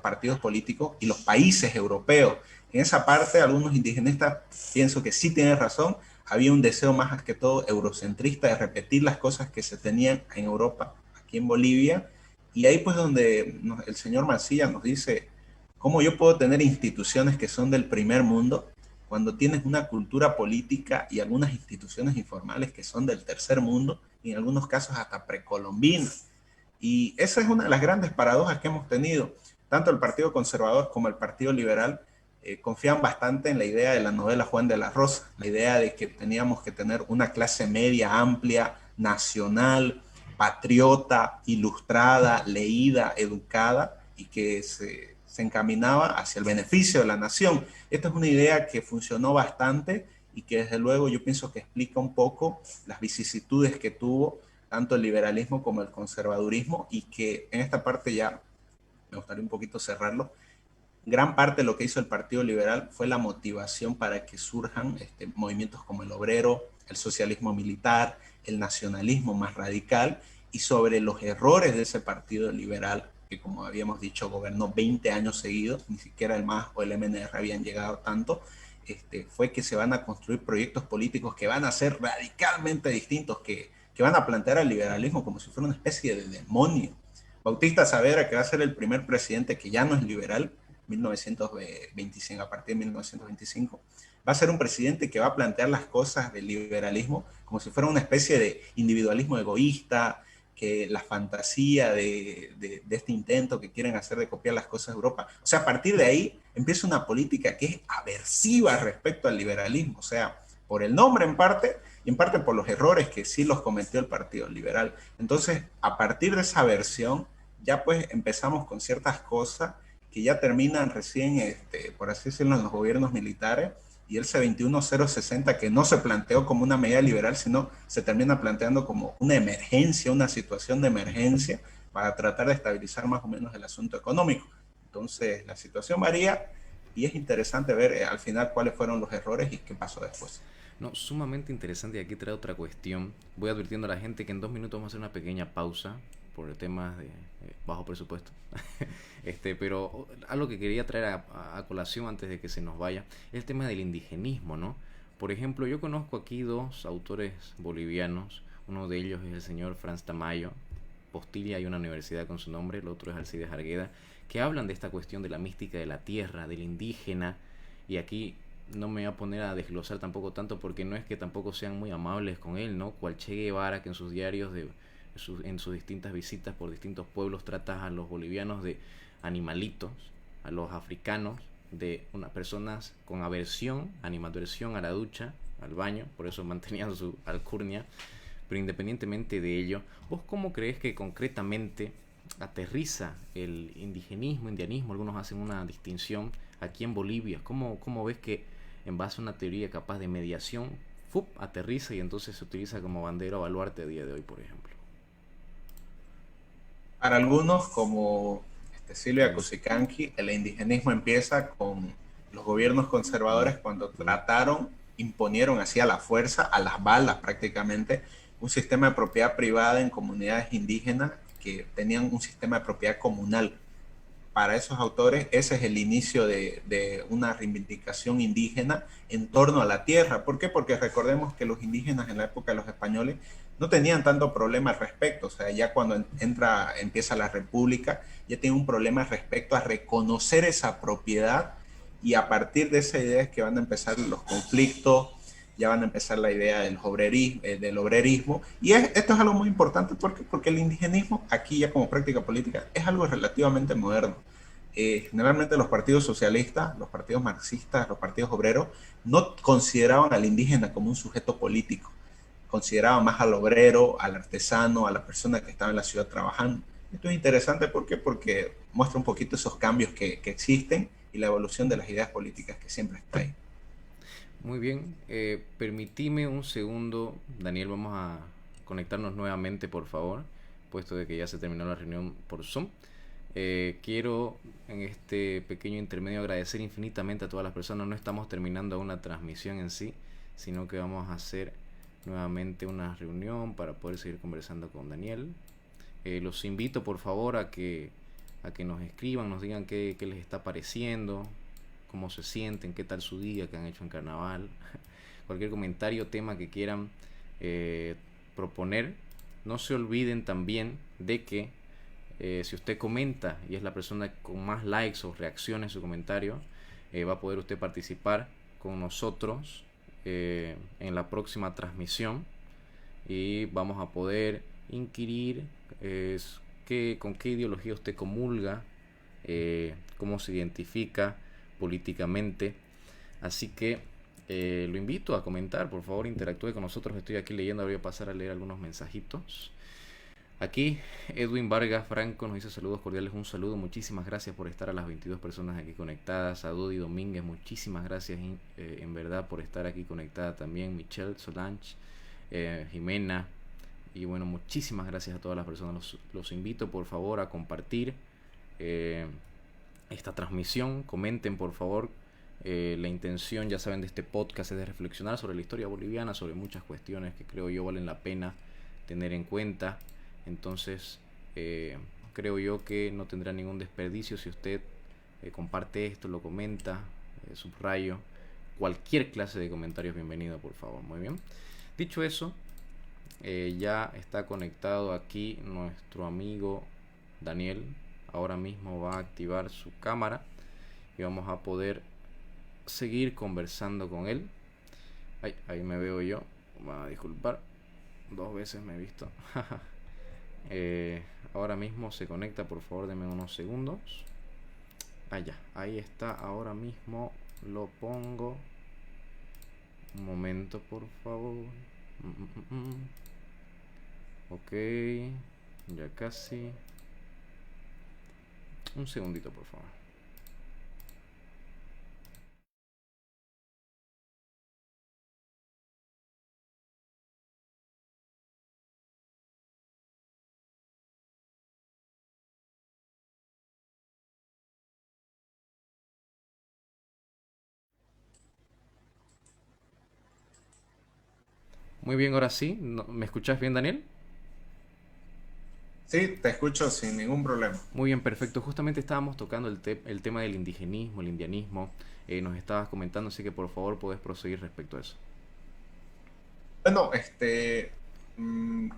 partidos políticos y los países europeos. En esa parte, algunos indigenistas pienso que sí tienen razón. Había un deseo más que todo eurocentrista de repetir las cosas que se tenían en Europa, aquí en Bolivia. Y ahí pues donde el señor Mancilla nos dice, ¿cómo yo puedo tener instituciones que son del primer mundo cuando tienes una cultura política y algunas instituciones informales que son del tercer mundo y en algunos casos hasta precolombinas? Y esa es una de las grandes paradojas que hemos tenido. Tanto el Partido Conservador como el Partido Liberal confían bastante en la idea de la novela Juan de la Rosa, la idea de que teníamos que tener una clase media amplia, nacional, patriota, ilustrada, leída, educada y que se encaminaba hacia el beneficio de la nación. Esta es una idea que funcionó bastante y que desde luego yo pienso que explica un poco las vicisitudes que tuvo tanto el liberalismo como el conservadurismo y que en esta parte ya me gustaría un poquito cerrarlo. Gran parte de lo que hizo el Partido Liberal fue la motivación para que surjan movimientos como el obrero, el socialismo militar, el nacionalismo más radical y sobre los errores de ese Partido Liberal que como habíamos dicho gobernó 20 años seguidos, ni siquiera el MAS o el MNR habían llegado tanto, fue que se van a construir proyectos políticos que van a ser radicalmente distintos, que van a plantear al liberalismo como si fuera una especie de demonio. Bautista Saavedra, que va a ser el primer presidente que ya no es liberal, 1925, a partir de 1925, va a ser un presidente que va a plantear las cosas del liberalismo como si fuera una especie de individualismo egoísta, que la fantasía de este intento que quieren hacer de copiar las cosas de Europa. O sea, a partir de ahí empieza una política que es aversiva respecto al liberalismo, o sea, por el nombre en parte y en parte por los errores que sí los cometió el Partido Liberal. Entonces, a partir de esa versión, ya pues empezamos con ciertas cosas que ya terminan recién, por así decirlo, en los gobiernos militares, y el C21060 que no se planteó como una medida liberal, sino se termina planteando como una emergencia, una situación de emergencia para tratar de estabilizar más o menos el asunto económico. Entonces, la situación varía y es interesante ver al final cuáles fueron los errores y qué pasó después. No, sumamente interesante y aquí trae otra cuestión. Voy advirtiendo a la gente que en 2 minutos vamos a hacer una pequeña pausa por el tema de bajo presupuesto. Pero algo que quería traer a colación antes de que se nos vaya es el tema del indigenismo, ¿no? Por ejemplo, yo conozco aquí dos autores bolivianos. Uno de ellos es el señor Franz Tamayo, Postilla, hay una universidad con su nombre, el otro es Alcides Argueda, que hablan de esta cuestión de la mística de la tierra, del indígena, y aquí no me voy a poner a desglosar tampoco tanto porque no es que tampoco sean muy amables con él, ¿no? Cual Che Guevara que en sus diarios en sus distintas visitas por distintos pueblos trata a los bolivianos de animalitos, a los africanos de unas personas con aversión, animadversión a la ducha, al baño, por eso mantenían su alcurnia. Pero independientemente de ello, ¿vos cómo crees que concretamente aterriza el indigenismo, indianismo? Algunos hacen una distinción aquí en Bolivia. ¿Cómo ves que en base a una teoría capaz de mediación, ¡fup!, aterriza y entonces se utiliza como bandera o baluarte a día de hoy, por ejemplo? Para algunos, como Silvia Cusicanqui, el indigenismo empieza con los gobiernos conservadores cuando trataron, imponieron así a la fuerza, a las balas prácticamente, un sistema de propiedad privada en comunidades indígenas que tenían un sistema de propiedad comunal. Para esos autores, ese es el inicio de una reivindicación indígena en torno a la tierra. ¿Por qué? Porque recordemos que los indígenas en la época de los españoles no tenían tanto problema al respecto. O sea, ya cuando empieza la república, ya tienen un problema respecto a reconocer esa propiedad y a partir de esa idea es que van a empezar los conflictos, ya van a empezar la idea del obrerismo. Y esto es algo muy importante porque el indigenismo, aquí ya como práctica política, es algo relativamente moderno. Generalmente los partidos socialistas, los partidos marxistas, los partidos obreros, no consideraban al indígena como un sujeto político, consideraban más al obrero, al artesano, a la persona que estaba en la ciudad trabajando. Esto es interesante porque muestra un poquito esos cambios que existen y la evolución de las ideas políticas que siempre está ahí. Muy bien, permitime un segundo, Daniel, vamos a conectarnos nuevamente, por favor, puesto de que ya se terminó la reunión por Zoom. Quiero en este pequeño intermedio agradecer infinitamente a todas las personas. No estamos terminando una transmisión en sí, sino que vamos a hacer nuevamente una reunión para poder seguir conversando con Daniel. Los invito por favor a que nos escriban, nos digan qué les está pareciendo, cómo se sienten, qué tal su día, qué han hecho en carnaval, cualquier comentario, tema que quieran eh, proponer. No se olviden también de que si usted comenta y es la persona con más likes o reacciones a su comentario, va a poder usted participar con nosotros en la próxima transmisión y vamos a poder inquirir con qué ideología usted comulga, cómo se identifica políticamente. Así que lo invito a comentar, por favor interactúe con nosotros. Estoy aquí leyendo, voy a pasar a leer algunos mensajitos. Aquí Edwin Vargas Franco nos dice saludos cordiales, un saludo, muchísimas gracias por estar a las 22 personas aquí conectadas. A Dodi Domínguez, muchísimas gracias en verdad por estar aquí conectada también. Michelle Solange, Jimena, y bueno, muchísimas gracias a todas las personas. Los invito por favor a compartir esta transmisión, comenten por favor. La intención, ya saben, de este podcast es de reflexionar sobre la historia boliviana, sobre muchas cuestiones que creo yo valen la pena tener en cuenta. Entonces creo yo que no tendrá ningún desperdicio si usted comparte esto, lo comenta, subrayo, cualquier clase de comentarios bienvenido, por favor. Muy bien, dicho eso, ya está conectado aquí nuestro amigo Daniel. Ahora mismo va a activar su cámara y vamos a poder seguir conversando con él. Ay, ahí me veo yo, va a disculpar, 2 veces me he visto. Ahora mismo se conecta, por favor denme unos segundos. Ya, ahí está, ahora mismo lo pongo. Un momento, por favor. Ok, ya casi. Un segundito, por favor. Muy bien, ahora sí. ¿Me escuchás bien, Daniel? Sí, te escucho sin ningún problema. Muy bien, perfecto. Justamente estábamos tocando el tema del indigenismo, el indianismo. Nos estabas comentando, así que por favor podés proseguir respecto a eso. Bueno,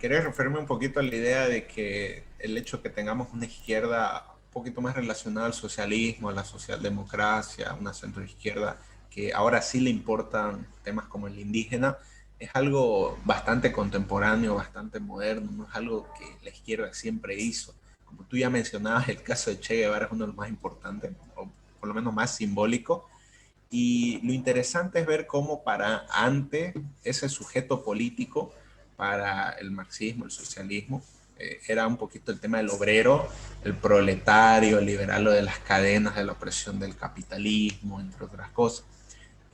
quería referirme un poquito a la idea de que el hecho que tengamos una izquierda un poquito más relacionada al socialismo, a la socialdemocracia, una centroizquierda, que ahora sí le importan temas como el indígena, es algo bastante contemporáneo, bastante moderno, no es algo que la izquierda siempre hizo. Como tú ya mencionabas, el caso de Che Guevara es uno de los más importantes, o por lo menos más simbólico, y lo interesante es ver cómo para antes ese sujeto político, para el marxismo, el socialismo, era un poquito el tema del obrero, el proletario, el liberal, lo de las cadenas de la opresión del capitalismo, entre otras cosas.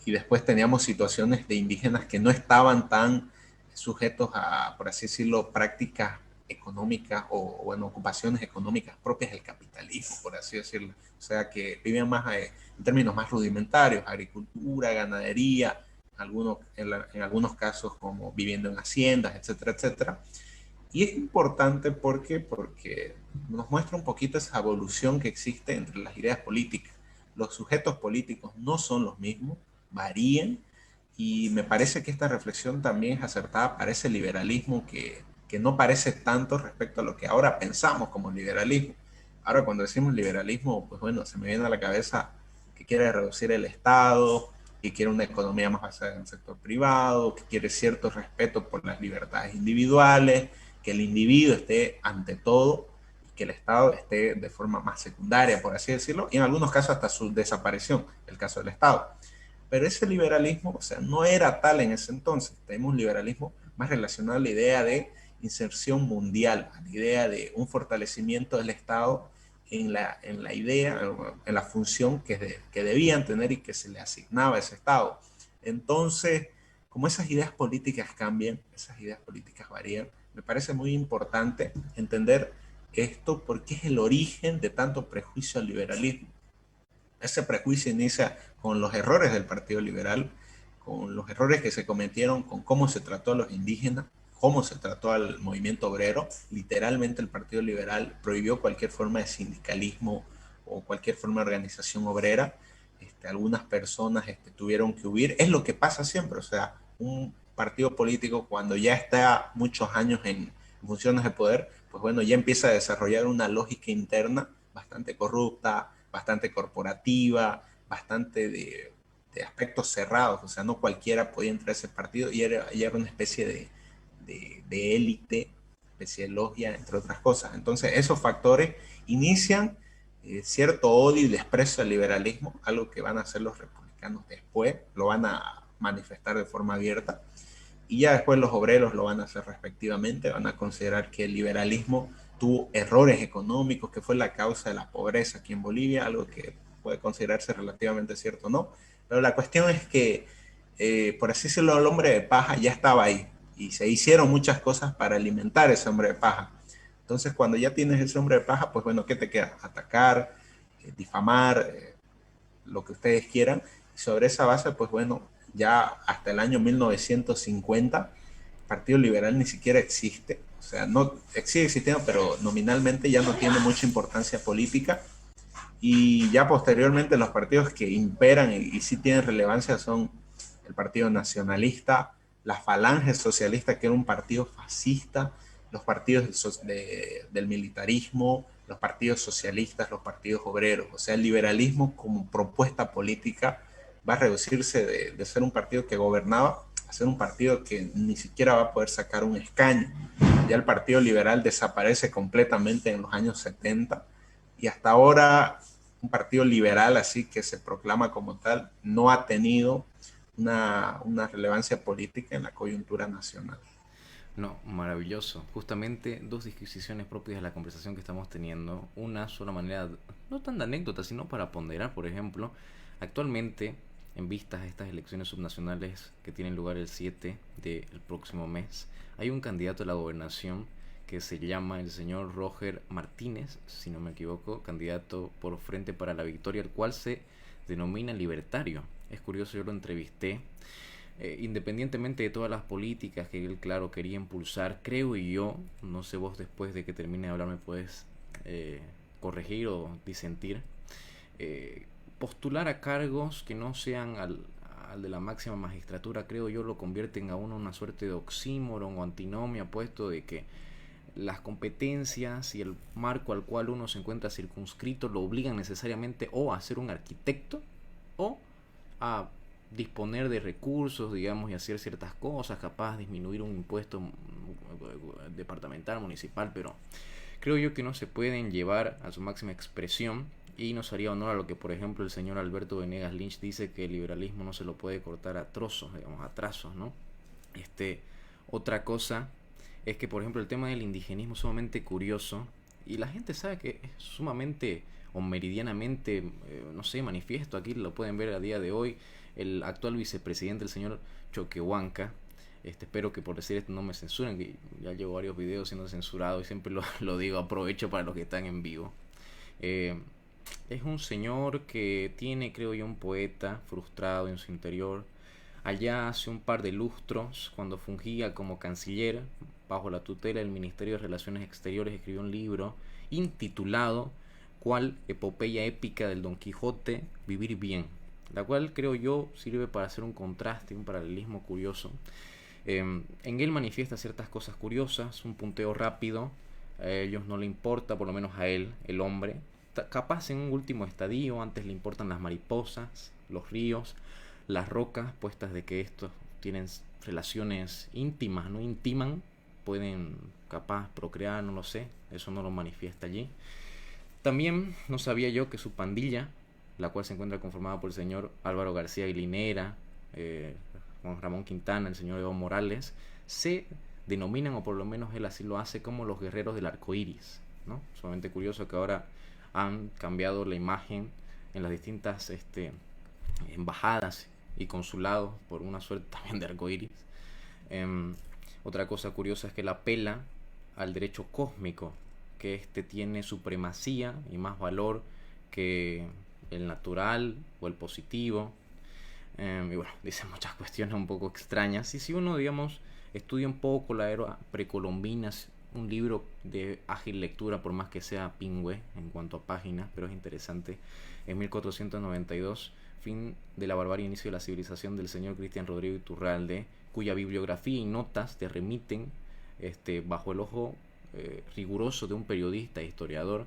Y después teníamos situaciones de indígenas que no estaban tan sujetos a, por así decirlo, prácticas económicas o bueno, ocupaciones económicas propias del capitalismo, por así decirlo. O sea, que vivían más en términos más rudimentarios, agricultura, ganadería, en algunos casos como viviendo en haciendas, etcétera, etcétera. Y es importante porque nos muestra un poquito esa evolución que existe entre las ideas políticas. Los sujetos políticos no son los mismos, varían, y me parece que esta reflexión también es acertada para ese liberalismo que no parece tanto respecto a lo que ahora pensamos como liberalismo. Ahora cuando decimos liberalismo, pues bueno, se me viene a la cabeza que quiere reducir el Estado, que quiere una economía más basada en el sector privado, que quiere cierto respeto por las libertades individuales, que el individuo esté ante todo y que el Estado esté de forma más secundaria, por así decirlo, y en algunos casos hasta su desaparición, el caso del Estado. Pero ese liberalismo, o sea, no era tal en ese entonces. Tenemos un liberalismo más relacionado a la idea de inserción mundial, a la idea de un fortalecimiento del Estado en la idea, en la función que debían tener y que se le asignaba a ese Estado. Entonces, como esas ideas políticas cambian, esas ideas políticas varían, me parece muy importante entender esto porque es el origen de tanto prejuicio al liberalismo. Ese prejuicio inicia con los errores del Partido Liberal, con los errores que se cometieron, con cómo se trató a los indígenas, cómo se trató al movimiento obrero. Literalmente el Partido Liberal prohibió cualquier forma de sindicalismo o cualquier forma de organización obrera. algunas personas tuvieron que huir. Es lo que pasa siempre, o sea, un partido político cuando ya está muchos años en funciones de poder, pues bueno, ya empieza a desarrollar una lógica interna bastante corrupta, bastante corporativa, bastante de aspectos cerrados, o sea, no cualquiera podía entrar a ese partido y era una especie de élite, especie de logia, entre otras cosas. Entonces, esos factores inician cierto odio y desprecio al liberalismo, algo que van a hacer los republicanos después, lo van a manifestar de forma abierta, y ya después los obreros lo van a hacer respectivamente, van a considerar que el liberalismo tuvo errores económicos, que fue la causa de la pobreza aquí en Bolivia, algo que puede considerarse relativamente cierto o no, pero la cuestión es que, por así decirlo, el hombre de paja ya estaba ahí, y se hicieron muchas cosas para alimentar ese hombre de paja. Entonces, cuando ya tienes ese hombre de paja, pues bueno, ¿qué te queda? Atacar, difamar, lo que ustedes quieran. Y sobre esa base, pues bueno, ya hasta el año 1950, el Partido Liberal ni siquiera existe. O sea, no sigue existiendo, pero nominalmente ya no tiene mucha importancia política. Y ya posteriormente los partidos que imperan y sí tienen relevancia son el Partido Nacionalista, la Falange Socialista, que era un partido fascista, los partidos del militarismo, los partidos socialistas, los partidos obreros. O sea, el liberalismo como propuesta política va a reducirse de ser un partido que gobernaba a ser un partido que ni siquiera va a poder sacar un escaño. Ya el Partido Liberal desaparece completamente en los años 70 y hasta ahora un partido liberal así que se proclama como tal no ha tenido una relevancia política en la coyuntura nacional. No, maravilloso. Justamente dos disquisiciones propias de la conversación que estamos teniendo. Una sola manera, no tan de anécdota, sino para ponderar, por ejemplo, actualmente, en vistas a estas elecciones subnacionales que tienen lugar el 7 del próximo mes, hay un candidato a la gobernación que se llama el señor Roger Martínez, si no me equivoco, candidato por Frente para la Victoria, el cual se denomina libertario. Es curioso, yo lo entrevisté. Independientemente de todas las políticas que él, claro, quería impulsar, creo yo, no sé vos después de que termine de hablar me puedes corregir o disentir, postular a cargos que no sean al de la máxima magistratura, creo yo, lo convierten a uno en una suerte de oxímoron o antinomia, puesto de que las competencias y el marco al cual uno se encuentra circunscrito lo obligan necesariamente o a ser un arquitecto o a disponer de recursos, digamos, y hacer ciertas cosas, capaz de disminuir un impuesto departamental, municipal, pero creo yo que no se pueden llevar a su máxima expresión y nos haría honor a lo que, por ejemplo, el señor Alberto Venegas Lynch dice, que el liberalismo no se lo puede cortar a trozos, digamos, a trazos, ¿no? Otra cosa es que, por ejemplo, el tema del indigenismo es sumamente curioso y la gente sabe que es sumamente o meridianamente, no sé, manifiesto. Aquí lo pueden ver a día de hoy el actual vicepresidente, el señor Choquehuanca. Espero que por decir esto no me censuren, que ya llevo varios videos siendo censurado y siempre lo digo, aprovecho para los que están en vivo. Es un señor que tiene, creo yo, un poeta frustrado en su interior. Allá hace un par de lustros, cuando fungía como canciller bajo la tutela del Ministerio de Relaciones Exteriores, escribió un libro intitulado ¿Cuál epopeya épica del Don Quijote? Vivir bien, la cual creo yo sirve para hacer un contraste, un paralelismo curioso. En él manifiesta ciertas cosas curiosas, un punteo rápido, a ellos no le importa, por lo menos a él, el hombre, capaz en un último estadio, antes le importan las mariposas, los ríos, las rocas, puestas de que estos tienen relaciones íntimas, no intiman, pueden capaz procrear, no lo sé, eso no lo manifiesta allí. También no sabía yo que su pandilla, la cual se encuentra conformada por el señor Álvaro García Guilinera, Juan Ramón Quintana, el señor Evo Morales, se denominan, o por lo menos él así lo hace, como los guerreros del arco iris, ¿no? Sumamente curioso que ahora han cambiado la imagen en las distintas embajadas y consulados por una suerte también de arco iris. Otra cosa curiosa es que la apela al derecho cósmico, que tiene supremacía y más valor que el natural o el positivo. Y bueno, dice muchas cuestiones un poco extrañas. Y si uno, digamos, estudia un poco la era precolombina, es un libro de ágil lectura, por más que sea pingüe en cuanto a páginas, pero es interesante. En 1492 Fin de la barbarie, inicio de la civilización, del señor Cristian Rodrigo Iturralde, cuya bibliografía y notas te remiten, bajo el ojo riguroso de un periodista e historiador,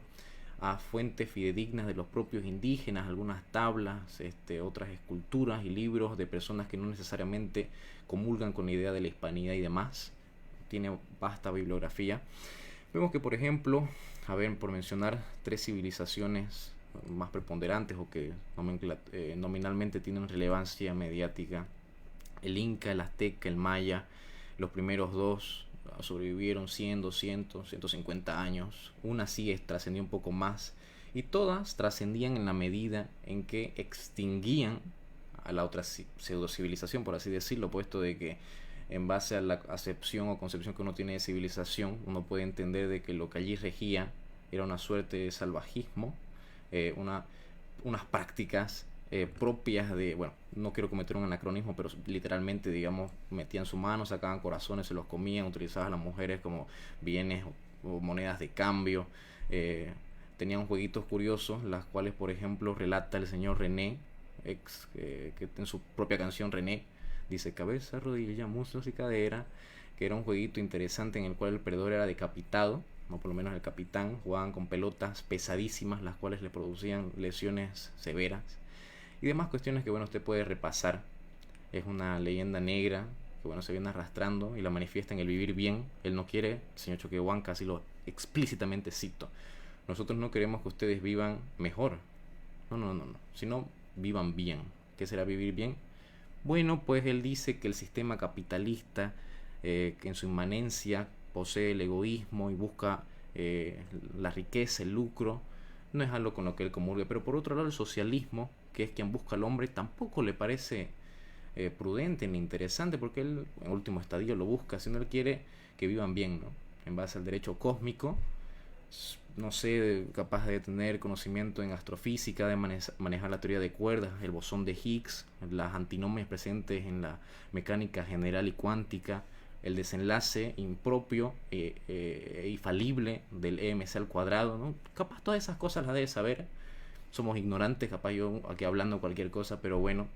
a fuentes fidedignas de los propios indígenas, algunas tablas, otras esculturas y libros de personas que no necesariamente comulgan con la idea de la hispanidad y demás. Tiene vasta bibliografía. Vemos que, por ejemplo, por mencionar 3 civilizaciones más preponderantes o que nominalmente tienen relevancia mediática: el Inca, el Azteca, el Maya. Los primeros 2 sobrevivieron 100, 200, 150 años. Una sí trascendió un poco más, y todas trascendían en la medida en que extinguían a la otra pseudo civilización, por así decirlo, puesto de que en base a la acepción o concepción que uno tiene de civilización, uno puede entender de que lo que allí regía era una suerte de salvajismo, unas prácticas propias de, bueno, no quiero cometer un anacronismo, pero literalmente, digamos, metían su mano, sacaban corazones, se los comían, utilizaban a las mujeres como bienes o monedas de cambio. Tenían jueguitos curiosos, las cuales, por ejemplo, relata el señor René, que en su propia canción René dice cabeza, rodilla, muslos y cadera, que era un jueguito interesante en el cual el perdedor era decapitado, o por lo menos el capitán. Jugaban con pelotas pesadísimas, las cuales le producían lesiones severas y demás cuestiones que, bueno, usted puede repasar. Es una leyenda negra que, bueno, se viene arrastrando y la manifiesta en el vivir bien. Él no quiere, señor Choquehuanca, así lo explícitamente cito: nosotros no queremos que ustedes vivan mejor, no, sino vivan bien. ¿Qué será vivir bien? Bueno, pues él dice que el sistema capitalista, que en su inmanencia posee el egoísmo y busca la riqueza, el lucro, no es algo con lo que él comulgue. Pero por otro lado, el socialismo, que es quien busca al hombre, tampoco le parece prudente ni interesante, porque él en último estadio lo busca, sino él quiere que vivan bien, ¿no? En base al derecho cósmico, no sé, capaz de tener conocimiento en astrofísica, de manejar la teoría de cuerdas, el bosón de Higgs, las antinomias presentes en la mecánica general y cuántica, el desenlace impropio y falible del EMC al cuadrado, ¿no? Capaz todas esas cosas las debe saber. Somos ignorantes, capaz yo aquí hablando cualquier cosa, pero bueno,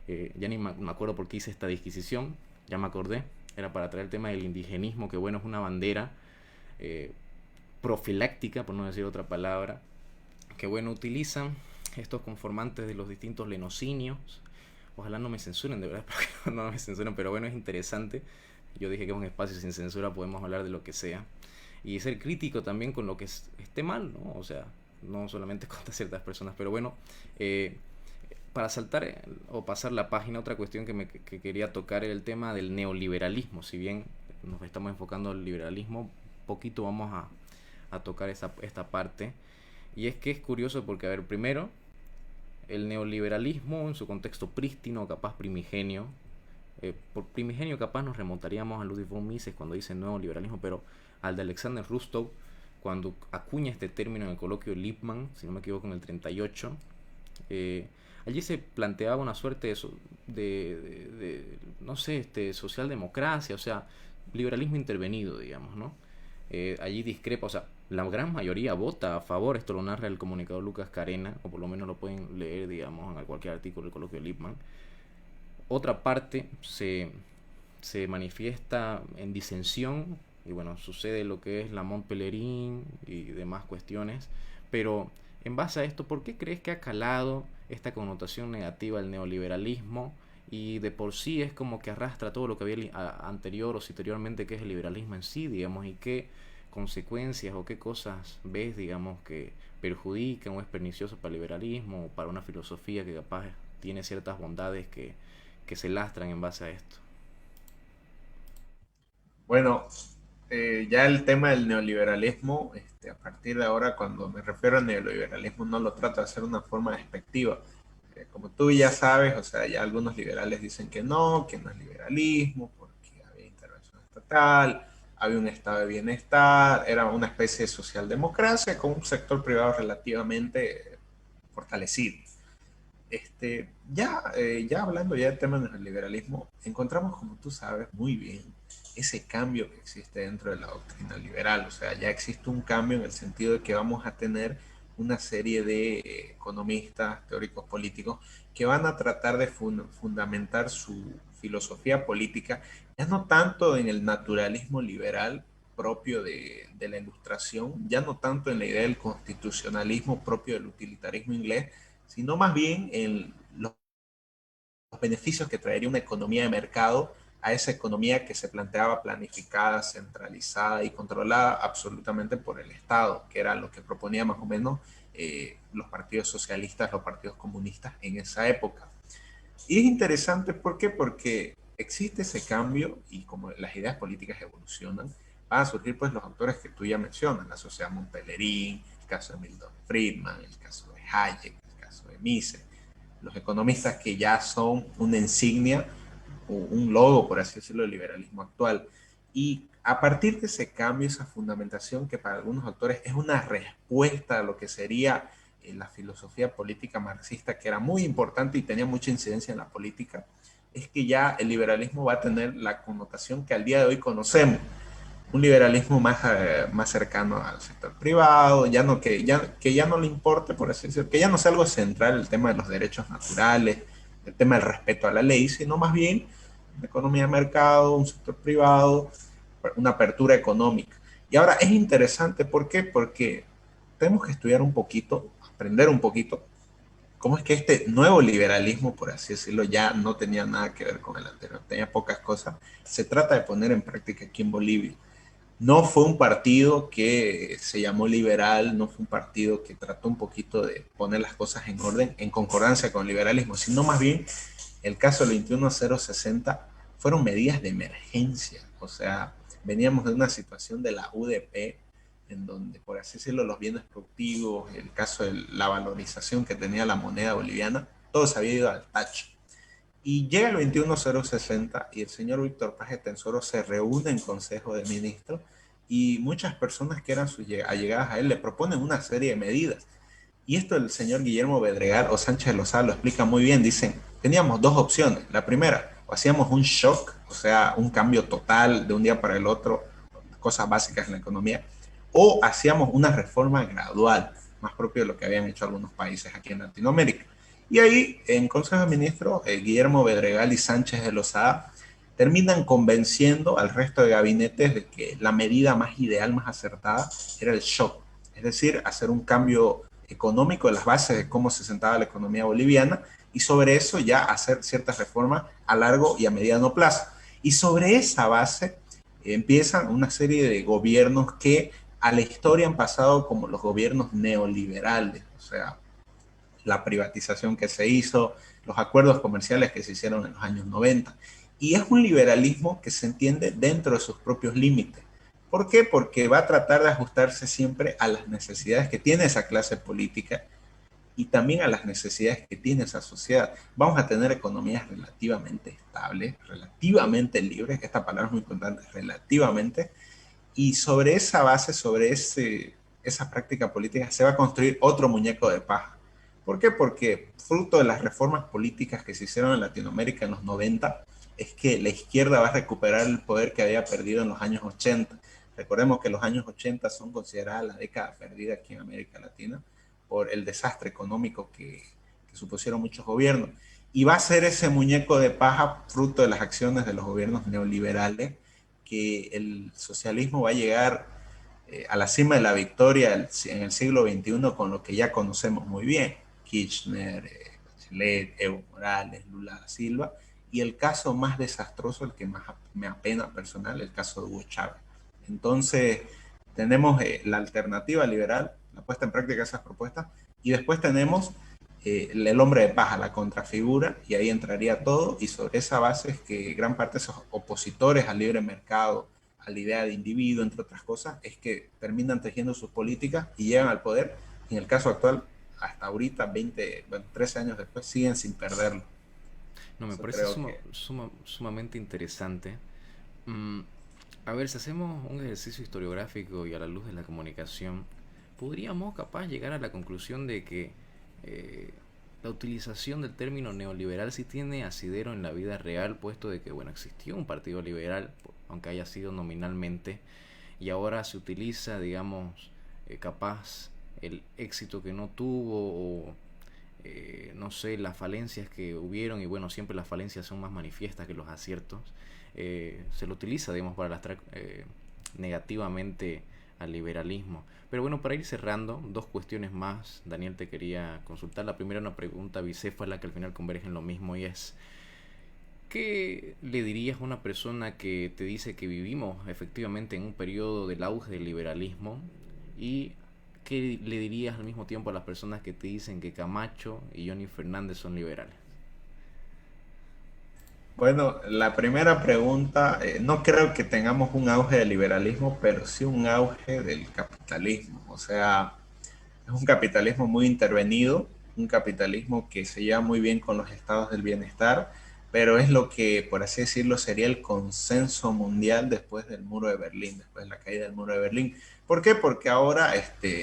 ya ni me acuerdo por qué hice esta disquisición, ya me acordé. Era para traer el tema del indigenismo, que, bueno, es una bandera profiláctica, por no decir otra palabra, que, bueno, utilizan estos conformantes de los distintos lenocinios. Ojalá no me censuren, de verdad, porque no me censuren, pero bueno, es interesante. Yo dije que es un espacio sin censura, podemos hablar de lo que sea y ser crítico también con lo que esté mal, ¿no? O sea, no solamente contra ciertas personas. Pero bueno, para saltar o pasar la página, otra cuestión que quería tocar era el tema del neoliberalismo. Si bien nos estamos enfocando al liberalismo, poquito vamos a tocar esta parte. Y es que es curioso porque, a ver, primero, el neoliberalismo en su contexto prístino, capaz primigenio, por primigenio capaz nos remontaríamos a Ludwig von Mises cuando dice neoliberalismo, pero al de Alexander Rostow, cuando acuña este término en el coloquio Lippmann, si no me equivoco, en el 38, allí se planteaba una suerte de no sé, socialdemocracia, o sea, liberalismo intervenido, digamos, ¿no? Allí discrepa, o sea, la gran mayoría vota a favor. Esto lo narra el comunicador Lucas Carena, o por lo menos lo pueden leer, digamos, en cualquier artículo del coloquio Lippmann. Otra parte se manifiesta en disensión, y bueno, sucede lo que es la Mont Pelerin y demás cuestiones. Pero en base a esto, ¿por qué crees que ha calado esta connotación negativa del neoliberalismo? Y de por sí es como que arrastra todo lo que había anterior o posteriormente, que es el liberalismo en sí, digamos, y qué consecuencias o qué cosas ves, digamos, que perjudican o es pernicioso para el liberalismo o para una filosofía que capaz tiene ciertas bondades que se lastran en base a esto. Bueno, ya el tema del neoliberalismo, a partir de ahora, cuando me refiero al neoliberalismo, no lo trato de hacer de una forma despectiva. Como tú ya sabes, o sea, ya algunos liberales dicen que no es liberalismo, porque había intervención estatal, había un estado de bienestar, era una especie de socialdemocracia con un sector privado relativamente fortalecido. Ya hablando ya del tema del liberalismo, encontramos, como tú sabes muy bien, ese cambio que existe dentro de la doctrina liberal. O sea, ya existe un cambio en el sentido de que vamos a tener una serie de economistas, teóricos políticos, que van a tratar de fundamentar su filosofía política, ya no tanto en el naturalismo liberal propio de la Ilustración, ya no tanto en la idea del constitucionalismo propio del utilitarismo inglés, sino más bien en los beneficios que traería una economía de mercado a esa economía que se planteaba planificada, centralizada y controlada absolutamente por el Estado, que era lo que proponía más o menos los partidos socialistas, los partidos comunistas en esa época. Y es interesante, ¿por qué? Porque existe ese cambio y como las ideas políticas evolucionan, van a surgir pues los autores que tú ya mencionas, la Sociedad Montpellerin, el caso de Milton Friedman, el caso de Hayek, el caso de Mises, los economistas que ya son una insignia o un logo, por así decirlo, del liberalismo actual. Y a partir de ese cambio, esa fundamentación que para algunos autores es una respuesta a lo que sería la filosofía política marxista, que era muy importante y tenía mucha incidencia en la política, es que ya el liberalismo va a tener la connotación que al día de hoy conocemos, un liberalismo más cercano al sector privado, que ya no le importe, por así decirlo, que ya no sea algo central el tema de los derechos naturales, el tema del respeto a la ley, sino más bien una economía de mercado, un sector privado, una apertura económica. Y ahora es interesante, ¿por qué? Porque tenemos que estudiar un poquito, aprender un poquito, cómo es que este nuevo liberalismo, por así decirlo, ya no tenía nada que ver con el anterior, tenía pocas cosas, se trata de poner en práctica aquí en Bolivia. No fue un partido que se llamó liberal, no fue un partido que trató un poquito de poner las cosas en orden, en concordancia con el liberalismo, sino más bien el caso del 21060 fueron medidas de emergencia. O sea, veníamos de una situación de la UDP, en donde, por así decirlo, los bienes productivos, el caso de la valorización que tenía la moneda boliviana, todo se había ido al tacho. Y llega el 21060 y el señor Víctor Paz de Tensoro se reúne en Consejo de Ministros y muchas personas que eran sus allegadas a él le proponen una serie de medidas. Y esto el señor Guillermo Bedregal o Sánchez de Lozada lo explica muy bien. Dicen, teníamos dos opciones. La primera, o hacíamos un shock, o sea, un cambio total de un día para el otro, cosas básicas en la economía, o hacíamos una reforma gradual, más propio de lo que habían hecho algunos países aquí en Latinoamérica. Y ahí, en Consejo de Ministros, Guillermo Bedregal y Sánchez de Lozada terminan convenciendo al resto de gabinetes de que la medida más ideal, más acertada, era el shock. Es decir, hacer un cambio económico de las bases de cómo se sentaba la economía boliviana y sobre eso ya hacer ciertas reformas a largo y a mediano plazo. Y sobre esa base empiezan una serie de gobiernos que a la historia han pasado como los gobiernos neoliberales, o sea, la privatización que se hizo, los acuerdos comerciales que se hicieron en los años 90. Y es un liberalismo que se entiende dentro de sus propios límites. ¿Por qué? Porque va a tratar de ajustarse siempre a las necesidades que tiene esa clase política y también a las necesidades que tiene esa sociedad. Vamos a tener economías relativamente estables, relativamente libres, esta palabra es muy importante, relativamente, y sobre esa base, esa práctica política, se va a construir otro muñeco de paja. ¿Por qué? Porque fruto de las reformas políticas que se hicieron en Latinoamérica en los 90, es que la izquierda va a recuperar el poder que había perdido en los años 80. Recordemos que los años 80 son consideradas la década perdida aquí en América Latina por el desastre económico que supusieron muchos gobiernos. Y va a ser ese muñeco de paja fruto de las acciones de los gobiernos neoliberales que el socialismo va a llegar a la cima de la victoria en el siglo XXI con lo que ya conocemos muy bien, Kirchner, Bachelet, Evo Morales, Lula da Silva, y el caso más desastroso, el que más me apena personal, el caso de Hugo Chávez. Entonces, tenemos la alternativa liberal, la puesta en práctica de esas propuestas, y después tenemos el hombre de paja, la contrafigura, y ahí entraría todo, y sobre esa base es que gran parte de esos opositores al libre mercado, a la idea de individuo, entre otras cosas, es que terminan tejiendo sus políticas y llegan al poder, y en el caso actual, hasta ahorita, 20, bueno, 13 años después, siguen sin perderlo. No, me Eso parece creo que... sumamente interesante. Mm, a ver, si hacemos un ejercicio historiográfico y a la luz de la comunicación, podríamos capaz llegar a la conclusión de que eh, la utilización del término neoliberal sí tiene asidero en la vida real, puesto de que, bueno, existió un partido liberal, aunque haya sido nominalmente, y ahora se utiliza, digamos, capaz el éxito que no tuvo o no sé, las falencias que hubieron, y bueno, siempre las falencias son más manifiestas que los aciertos, se lo utiliza, digamos, para lastrar negativamente al liberalismo. Pero bueno, para ir cerrando, dos cuestiones más, Daniel, te quería consultar. La primera, una pregunta bicéfala que al final converge en lo mismo, y es: ¿qué le dirías a una persona que te dice que vivimos efectivamente en un periodo del auge del liberalismo? ¿Y qué le dirías al mismo tiempo a las personas que te dicen que Camacho y Johnny Fernández son liberales? Bueno, la primera pregunta, no creo que tengamos un auge del liberalismo, pero sí un auge del capitalismo. O sea, es un capitalismo muy intervenido, un capitalismo que se lleva muy bien con los estados del bienestar, pero es lo que, por así decirlo, sería el consenso mundial después del muro de Berlín, después de la caída del muro de Berlín. ¿Por qué? Porque ahora,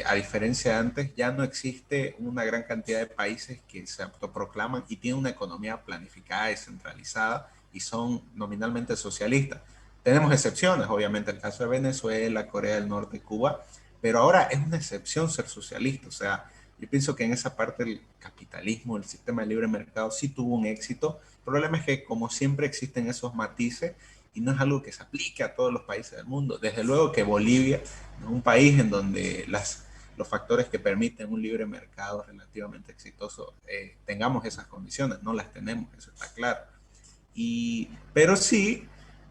a diferencia de antes, ya no existe una gran cantidad de países que se autoproclaman y tienen una economía planificada, descentralizada y son nominalmente socialistas. Tenemos excepciones, obviamente, el caso de Venezuela, Corea del Norte, Cuba, pero ahora es una excepción ser socialista. O sea, yo pienso que en esa parte el capitalismo, el sistema de libre mercado sí tuvo un éxito. El problema es que como siempre existen esos matices y no es algo que se aplique a todos los países del mundo. Desde luego que Bolivia es un país en donde los factores que permiten un libre mercado relativamente exitoso, tengamos esas condiciones, no las tenemos, eso está claro. Pero sí,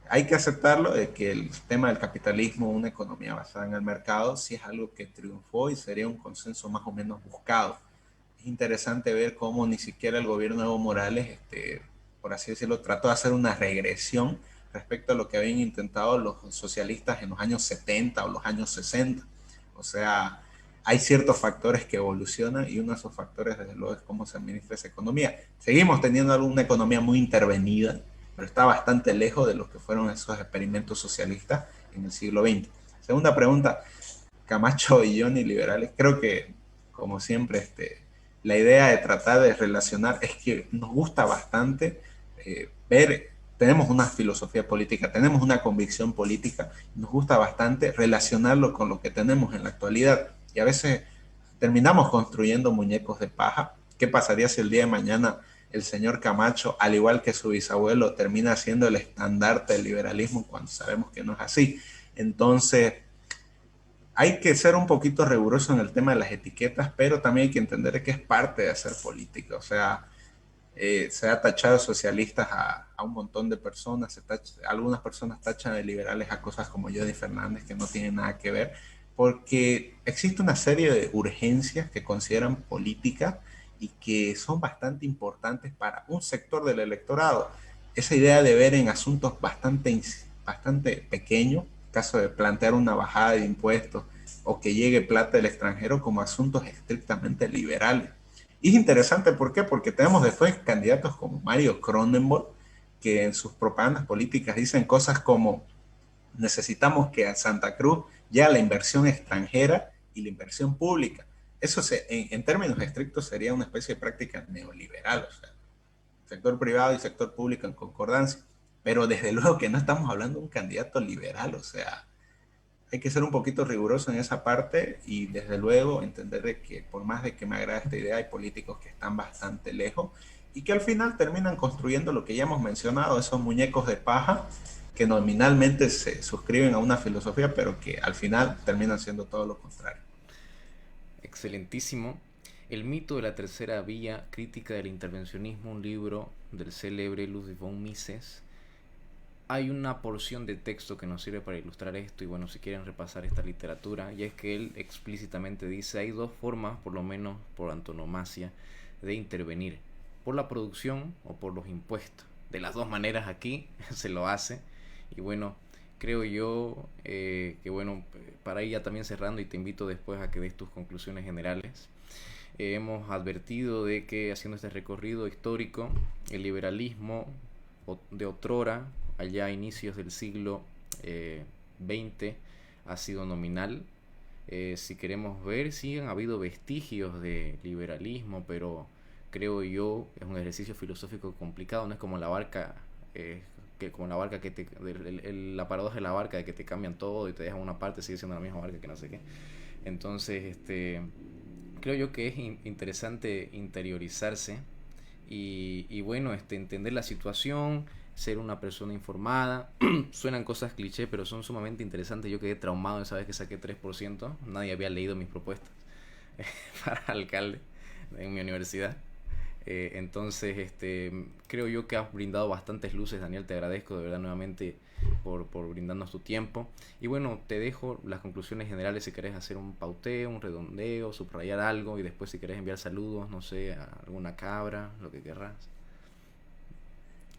hay que aceptarlo de que el tema del capitalismo, una economía basada en el mercado, sí es algo que triunfó y sería un consenso más o menos buscado. Es interesante ver cómo ni siquiera el gobierno de Evo Morales, por así decirlo, trató de hacer una regresión respecto a lo que habían intentado los socialistas en los años 70 o los años 60. O sea, hay ciertos factores que evolucionan y uno de esos factores, desde luego, es cómo se administra esa economía. Seguimos teniendo una economía muy intervenida, pero está bastante lejos de lo que fueron esos experimentos socialistas en el siglo XX. Segunda pregunta, Camacho y Johnny liberales. Creo que, como siempre, la idea de tratar de relacionar es que nos gusta bastante ver, tenemos una filosofía política, tenemos una convicción política, nos gusta bastante relacionarlo con lo que tenemos en la actualidad. Y a veces terminamos construyendo muñecos de paja. ¿Qué pasaría si el día de mañana el señor Camacho, al igual que su bisabuelo, termina siendo el estandarte del liberalismo cuando sabemos que no es así? Entonces, hay que ser un poquito riguroso en el tema de las etiquetas, pero también hay que entender que es parte de hacer política. O sea, se ha tachado de socialistas a un montón de personas, algunas personas tachan de liberales a cosas como Johnny Fernández, que no tienen nada que ver, porque existe una serie de urgencias que consideran políticas y que son bastante importantes para un sector del electorado. Esa idea de ver en asuntos bastante pequeños, caso de plantear una bajada de impuestos o que llegue plata del extranjero, como asuntos estrictamente liberales. Y es interesante, ¿por qué? Porque tenemos después candidatos como Mario Cronenberg, que en sus propagandas políticas dicen cosas como: necesitamos que a Santa Cruz llegue la inversión extranjera y la inversión pública. Eso en términos estrictos sería una especie de práctica neoliberal, o sea, sector privado y sector público en concordancia. Pero desde luego que no estamos hablando de un candidato liberal, o sea, hay que ser un poquito riguroso en esa parte y desde luego entender de que por más de que me agrada esta idea, hay políticos que están bastante lejos y que al final terminan construyendo lo que ya hemos mencionado, esos muñecos de paja que nominalmente se suscriben a una filosofía, pero que al final terminan siendo todo lo contrario. Excelentísimo. El mito de la tercera vía, crítica del intervencionismo, un libro del célebre Ludwig von Mises. Hay una porción de texto que nos sirve para ilustrar esto, y bueno, si quieren repasar esta literatura, y es que él explícitamente dice: hay dos formas, por lo menos por antonomasia, de intervenir: por la producción o por los impuestos. De las dos maneras aquí se lo hace. Y bueno, creo yo que bueno, para ir ya también cerrando, y te invito después a que des tus conclusiones generales. Hemos advertido de que, haciendo este recorrido histórico, el liberalismo de otrora, allá a inicios del siglo XX, ha sido nominal. Si queremos ver, sí han habido vestigios de liberalismo, pero creo yo es un ejercicio filosófico complicado. No es como la barca, como la barca la paradoja de la barca, de que te cambian todo y te dejan una parte, sigue siendo la misma barca, que no sé qué. Entonces, creo yo que es interesante interiorizarse y bueno, entender la situación, ser una persona informada. Suenan cosas cliché, pero son sumamente interesantes. Yo quedé traumado esa vez que saqué 3%. Nadie había leído mis propuestas para alcalde en mi universidad. Entonces, creo yo que has brindado bastantes luces, Daniel. Te agradezco de verdad nuevamente por brindarnos tu tiempo. Y bueno, te dejo las conclusiones generales si querés hacer un pauteo, un redondeo, subrayar algo y después si querés enviar saludos, no sé, a alguna cabra, lo que querrás.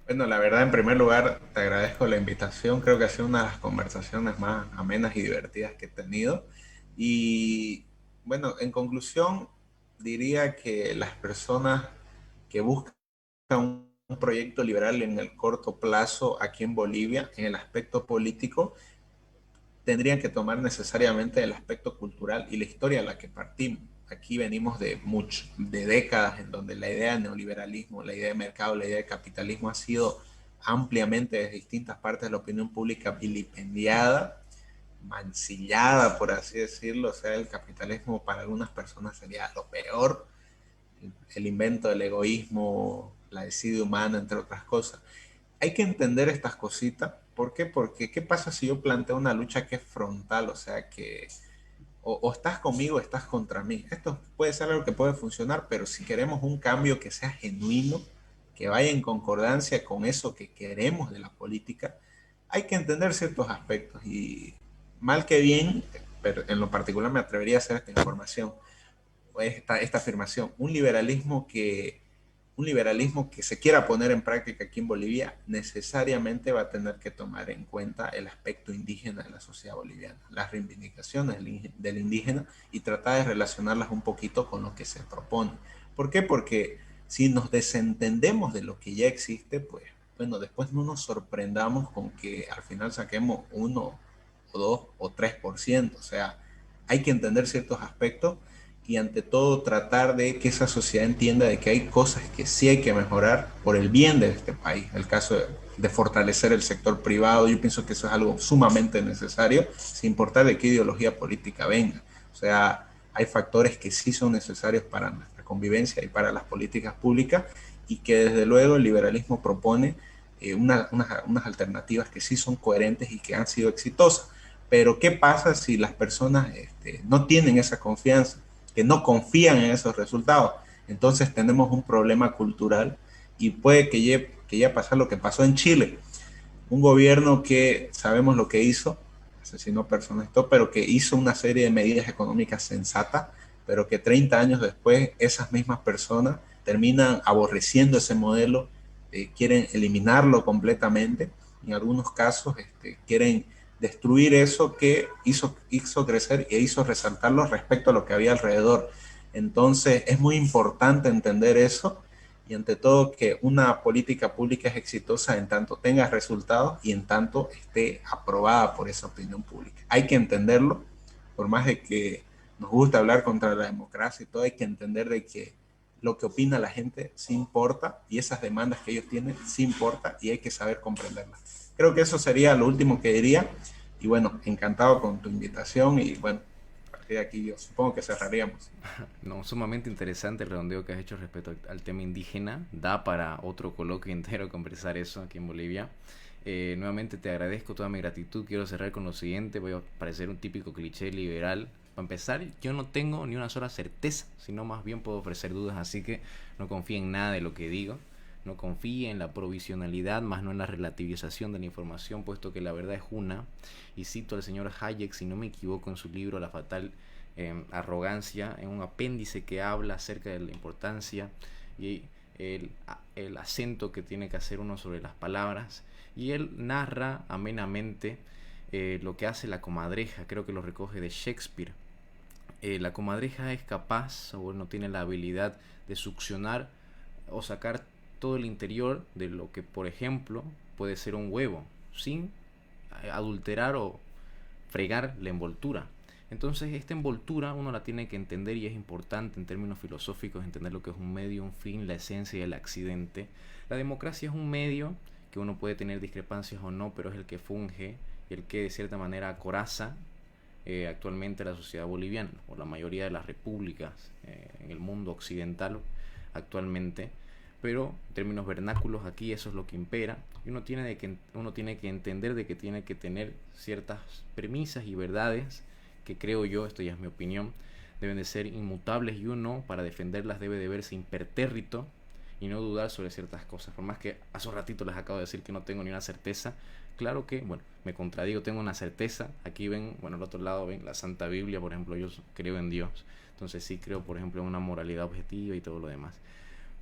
Bueno, la verdad, en primer lugar, te agradezco la invitación. Creo que ha sido una de las conversaciones más amenas y divertidas que he tenido. Y bueno, en conclusión, diría que las personas que buscan un proyecto liberal en el corto plazo aquí en Bolivia, en el aspecto político, tendrían que tomar necesariamente el aspecto cultural y la historia a la que partimos. Aquí venimos de décadas en donde la idea de neoliberalismo, la idea de mercado, la idea de capitalismo ha sido ampliamente desde distintas partes de la opinión pública vilipendiada, mancillada, por así decirlo. O sea, el capitalismo para algunas personas sería lo peor, el invento del egoísmo, la desidia humana, entre otras cosas. Hay que entender estas cositas. ¿Por qué? Porque ¿qué pasa si yo planteo una lucha que es frontal? O sea, que o estás conmigo o estás contra mí. Esto puede ser algo que puede funcionar, pero si queremos un cambio que sea genuino, que vaya en concordancia con eso que queremos de la política, hay que entender ciertos aspectos. Y mal que bien, pero en lo particular me atrevería a hacer esta información, esta afirmación, un liberalismo que se quiera poner en práctica aquí en Bolivia necesariamente va a tener que tomar en cuenta el aspecto indígena de la sociedad boliviana, las reivindicaciones del indígena y tratar de relacionarlas un poquito con lo que se propone. ¿Por qué? Porque si nos desentendemos de lo que ya existe, pues bueno, después no nos sorprendamos con que al final saquemos 1 o 2 o 3%. O sea, hay que entender ciertos aspectos y ante todo tratar de que esa sociedad entienda de que hay cosas que sí hay que mejorar por el bien de este país. El caso de fortalecer el sector privado, yo pienso que eso es algo sumamente necesario, sin importar de qué ideología política venga. O sea, hay factores que sí son necesarios para nuestra convivencia y para las políticas públicas y que desde luego el liberalismo propone unas alternativas que sí son coherentes y que han sido exitosas. Pero ¿qué pasa si las personas no tienen esa confianza, que no confían en esos resultados? Entonces tenemos un problema cultural y puede que ya pasar lo que pasó en Chile. Un gobierno que sabemos lo que hizo, asesinó personas, pero que hizo una serie de medidas económicas sensatas, pero que 30 años después esas mismas personas terminan aborreciendo ese modelo, quieren eliminarlo completamente. En algunos casos quieren destruir eso que hizo crecer e hizo resaltarlo respecto a lo que había alrededor. Entonces es muy importante entender eso y ante todo que una política pública es exitosa en tanto tenga resultados y en tanto esté aprobada por esa opinión pública. Hay que entenderlo, por más de que nos gusta hablar contra la democracia y todo, hay que entender de que lo que opina la gente sí importa y esas demandas que ellos tienen sí importa y hay que saber comprenderlas. Creo que eso sería lo último que diría y bueno, encantado con tu invitación y bueno, a partir de aquí yo supongo que cerraríamos. No, sumamente interesante el redondeo que has hecho respecto al tema indígena. Da para otro coloquio entero conversar eso aquí en Bolivia. Nuevamente te agradezco toda mi gratitud. Quiero cerrar con lo siguiente. Voy a parecer un típico cliché liberal. Para empezar, yo no tengo ni una sola certeza, sino más bien puedo ofrecer dudas, así que no confíe en nada de lo que digo. No confíe en la provisionalidad, más no en la relativización de la información, puesto que la verdad es una. Y cito al señor Hayek, si no me equivoco, en su libro La fatal arrogancia, en un apéndice que habla acerca de la importancia y el acento que tiene que hacer uno sobre las palabras. Y él narra amenamente lo que hace la comadreja, creo que lo recoge de Shakespeare. La comadreja es capaz, o bueno, tiene la habilidad de succionar o sacar todo el interior de lo que, por ejemplo, puede ser un huevo, sin adulterar o fregar la envoltura. Entonces esta envoltura uno la tiene que entender y es importante en términos filosóficos entender lo que es un medio, un fin, la esencia y el accidente. La democracia es un medio que uno puede tener discrepancias o no, pero es el que funge y el que de cierta manera acoraza actualmente la sociedad boliviana, o la mayoría de las repúblicas en el mundo occidental actualmente. Pero en términos vernáculos aquí eso es lo que impera, y uno tiene que entender de que tiene que tener ciertas premisas y verdades que, creo yo, esto ya es mi opinión, deben de ser inmutables, y uno para defenderlas debe de verse impertérrito y no dudar sobre ciertas cosas. Por más que hace un ratito les acabo de decir que no tengo ni una certeza, claro que, bueno, me contradigo, tengo una certeza. Aquí ven, bueno, al otro lado ven la Santa Biblia, por ejemplo, yo creo en Dios, entonces sí creo, por ejemplo, en una moralidad objetiva y todo lo demás.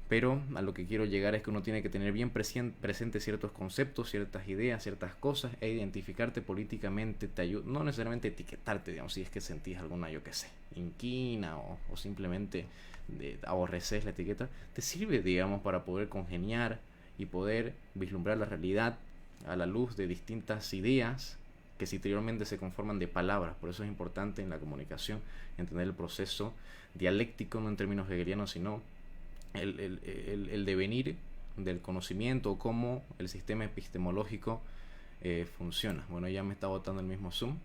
Pero a lo que quiero llegar es que uno tiene que tener bien presente ciertos conceptos, ciertas ideas, ciertas cosas, e identificarte políticamente te ayuda, no necesariamente etiquetarte, digamos, si es que sentís alguna, yo qué sé, inquina, o simplemente aborreces la etiqueta, te sirve, digamos, para poder congeniar y poder vislumbrar la realidad a la luz de distintas ideas que interiormente se conforman de palabras. Por eso es importante en la comunicación entender el proceso dialéctico, no en términos hegelianos, sino el devenir del conocimiento, o cómo el sistema epistemológico funciona. Bueno, ya me está botando el mismo Zoom.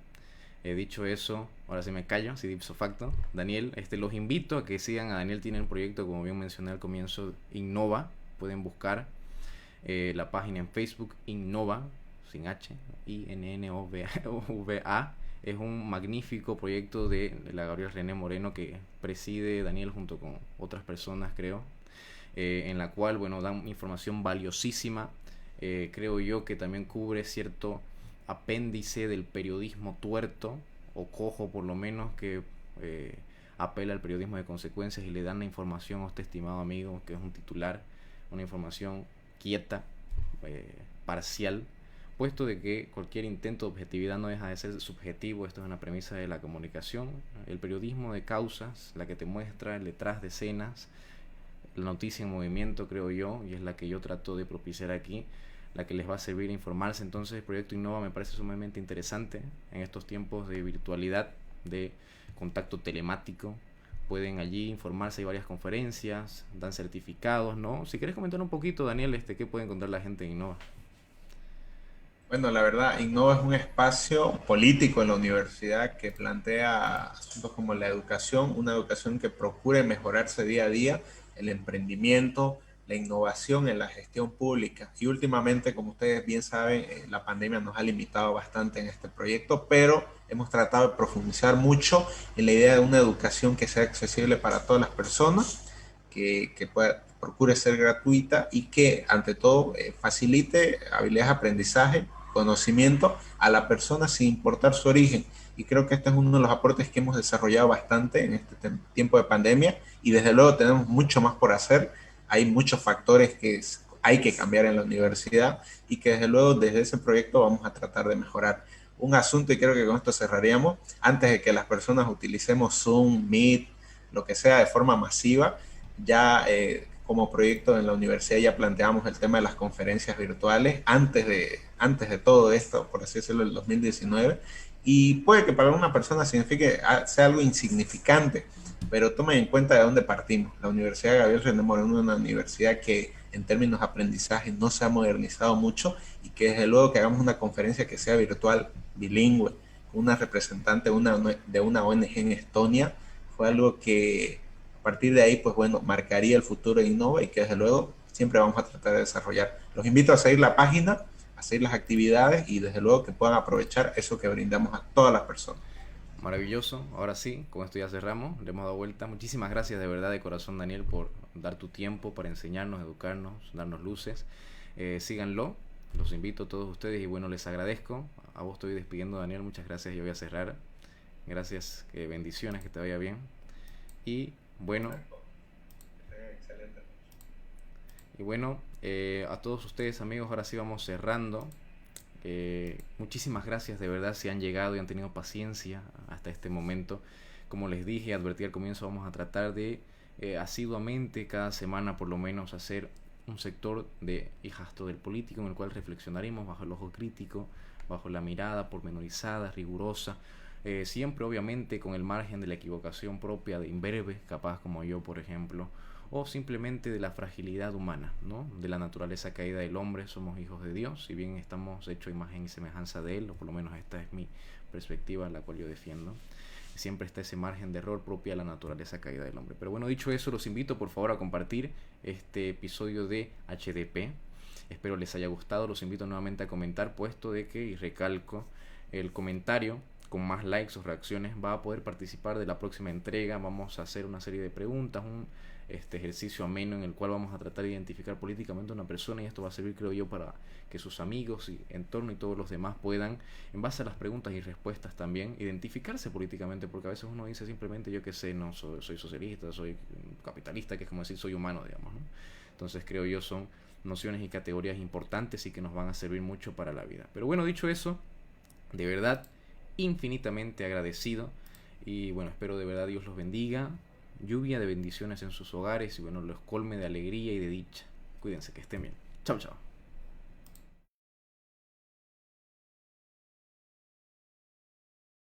Dicho eso, ahora sí me callo, así de ipso facto. Daniel, los invito a que sigan a Daniel. Tiene un proyecto, como bien mencioné al comienzo, Innova. Pueden buscar la página en Facebook, Innova, sin H, INNOVA. Es un magnífico proyecto de la Gabriel René Moreno, que preside Daniel junto con otras personas, creo, en la cual, bueno, dan información valiosísima. Creo yo que también cubre cierto apéndice del periodismo tuerto, o cojo por lo menos, que apela al periodismo de consecuencias, y le dan la información a usted, estimado amigo, que es un titular, una información quieta, parcial, puesto de que cualquier intento de objetividad no deja de ser subjetivo. Esto es una premisa de la comunicación. El periodismo de causas, la que te muestra el detrás de escenas, la noticia en movimiento, creo yo, y es la que yo trato de propiciar aquí, la que les va a servir a informarse. Entonces el proyecto Innova me parece sumamente interesante en estos tiempos de virtualidad, de contacto telemático. Pueden allí informarse, hay varias conferencias, dan certificados, ¿no? Si quieres comentar un poquito, Daniel, ¿qué puede encontrar la gente en Innova? Bueno, la verdad, Innova es un espacio político en la universidad que plantea asuntos como la educación, una educación que procure mejorarse día a día, el emprendimiento, la innovación en la gestión pública. Y últimamente, como ustedes bien saben, la pandemia nos ha limitado bastante en este proyecto, pero hemos tratado de profundizar mucho en la idea de una educación que sea accesible para todas las personas, procure ser gratuita y que, ante todo, facilite habilidades de aprendizaje, conocimiento a la persona sin importar su origen. Y creo que este es uno de los aportes que hemos desarrollado bastante en este tiempo de pandemia, y desde luego tenemos mucho más por hacer. Hay muchos factores que hay que cambiar en la universidad, y que desde luego desde ese proyecto vamos a tratar de mejorar. Un asunto, y creo que con esto cerraríamos, antes de que las personas utilicemos Zoom, Meet, lo que sea de forma masiva, ya como proyecto en la universidad ya planteamos el tema de las conferencias virtuales antes de todo esto, por así decirlo, el 2019, y puede que para una persona signifique, sea algo insignificante, pero tomen en cuenta de dónde partimos. La Universidad Gabriel René Moreno es una universidad que en términos de aprendizaje no se ha modernizado mucho, y que desde luego que hagamos una conferencia que sea virtual, bilingüe, una representante de una ONG en Estonia, fue algo que a partir de ahí, pues bueno, marcaría el futuro de Innova, y que desde luego siempre vamos a tratar de desarrollar. Los invito a seguir la página, a seguir las actividades, y desde luego que puedan aprovechar eso que brindamos a todas las personas. Maravilloso. Ahora sí, con esto ya cerramos, le hemos dado vuelta. Muchísimas gracias de verdad, de corazón, Daniel, por dar tu tiempo para enseñarnos, educarnos, darnos luces. Síganlo, los invito a todos ustedes, y bueno, les agradezco. A vos estoy despidiendo, Daniel, muchas gracias. Yo voy a cerrar. Gracias, bendiciones, que te vaya bien. Y bueno, a todos ustedes, amigos, ahora sí vamos cerrando. Muchísimas gracias de verdad si han llegado y han tenido paciencia hasta este momento. Como les dije, advertí al comienzo, vamos a tratar de asiduamente, cada semana por lo menos, hacer un sector de Hijastro del Político, en el cual reflexionaremos bajo el ojo crítico, bajo la mirada pormenorizada, rigurosa, siempre obviamente con el margen de la equivocación propia de imberbe, capaz como yo, por ejemplo, o simplemente de la fragilidad humana, ¿no? De la naturaleza caída del hombre. Somos hijos de Dios, si bien estamos hechos a imagen y semejanza de Él, o por lo menos esta es mi perspectiva la cual yo defiendo. Siempre está ese margen de error propia de la naturaleza caída del hombre. Pero bueno, dicho eso, los invito por favor a compartir este episodio de HDP. Espero les haya gustado. Los invito nuevamente a comentar, puesto de que, y recalco, el comentario con más likes o reacciones va a poder participar de la próxima entrega. Vamos a hacer una serie de preguntas, un ejercicio ameno en el cual vamos a tratar de identificar políticamente a una persona, y esto va a servir, creo yo, para que sus amigos y entorno y todos los demás puedan, en base a las preguntas y respuestas también, identificarse políticamente, porque a veces uno dice simplemente, yo qué sé, no soy socialista, soy capitalista, que es como decir soy humano, digamos, ¿no? Entonces creo yo son nociones y categorías importantes y que nos van a servir mucho para la vida. Pero bueno, dicho eso, de verdad infinitamente agradecido, y bueno, espero de verdad Dios los bendiga, lluvia de bendiciones en sus hogares, y bueno, los colme de alegría y de dicha. Cuídense, que estén bien. Chao, chao.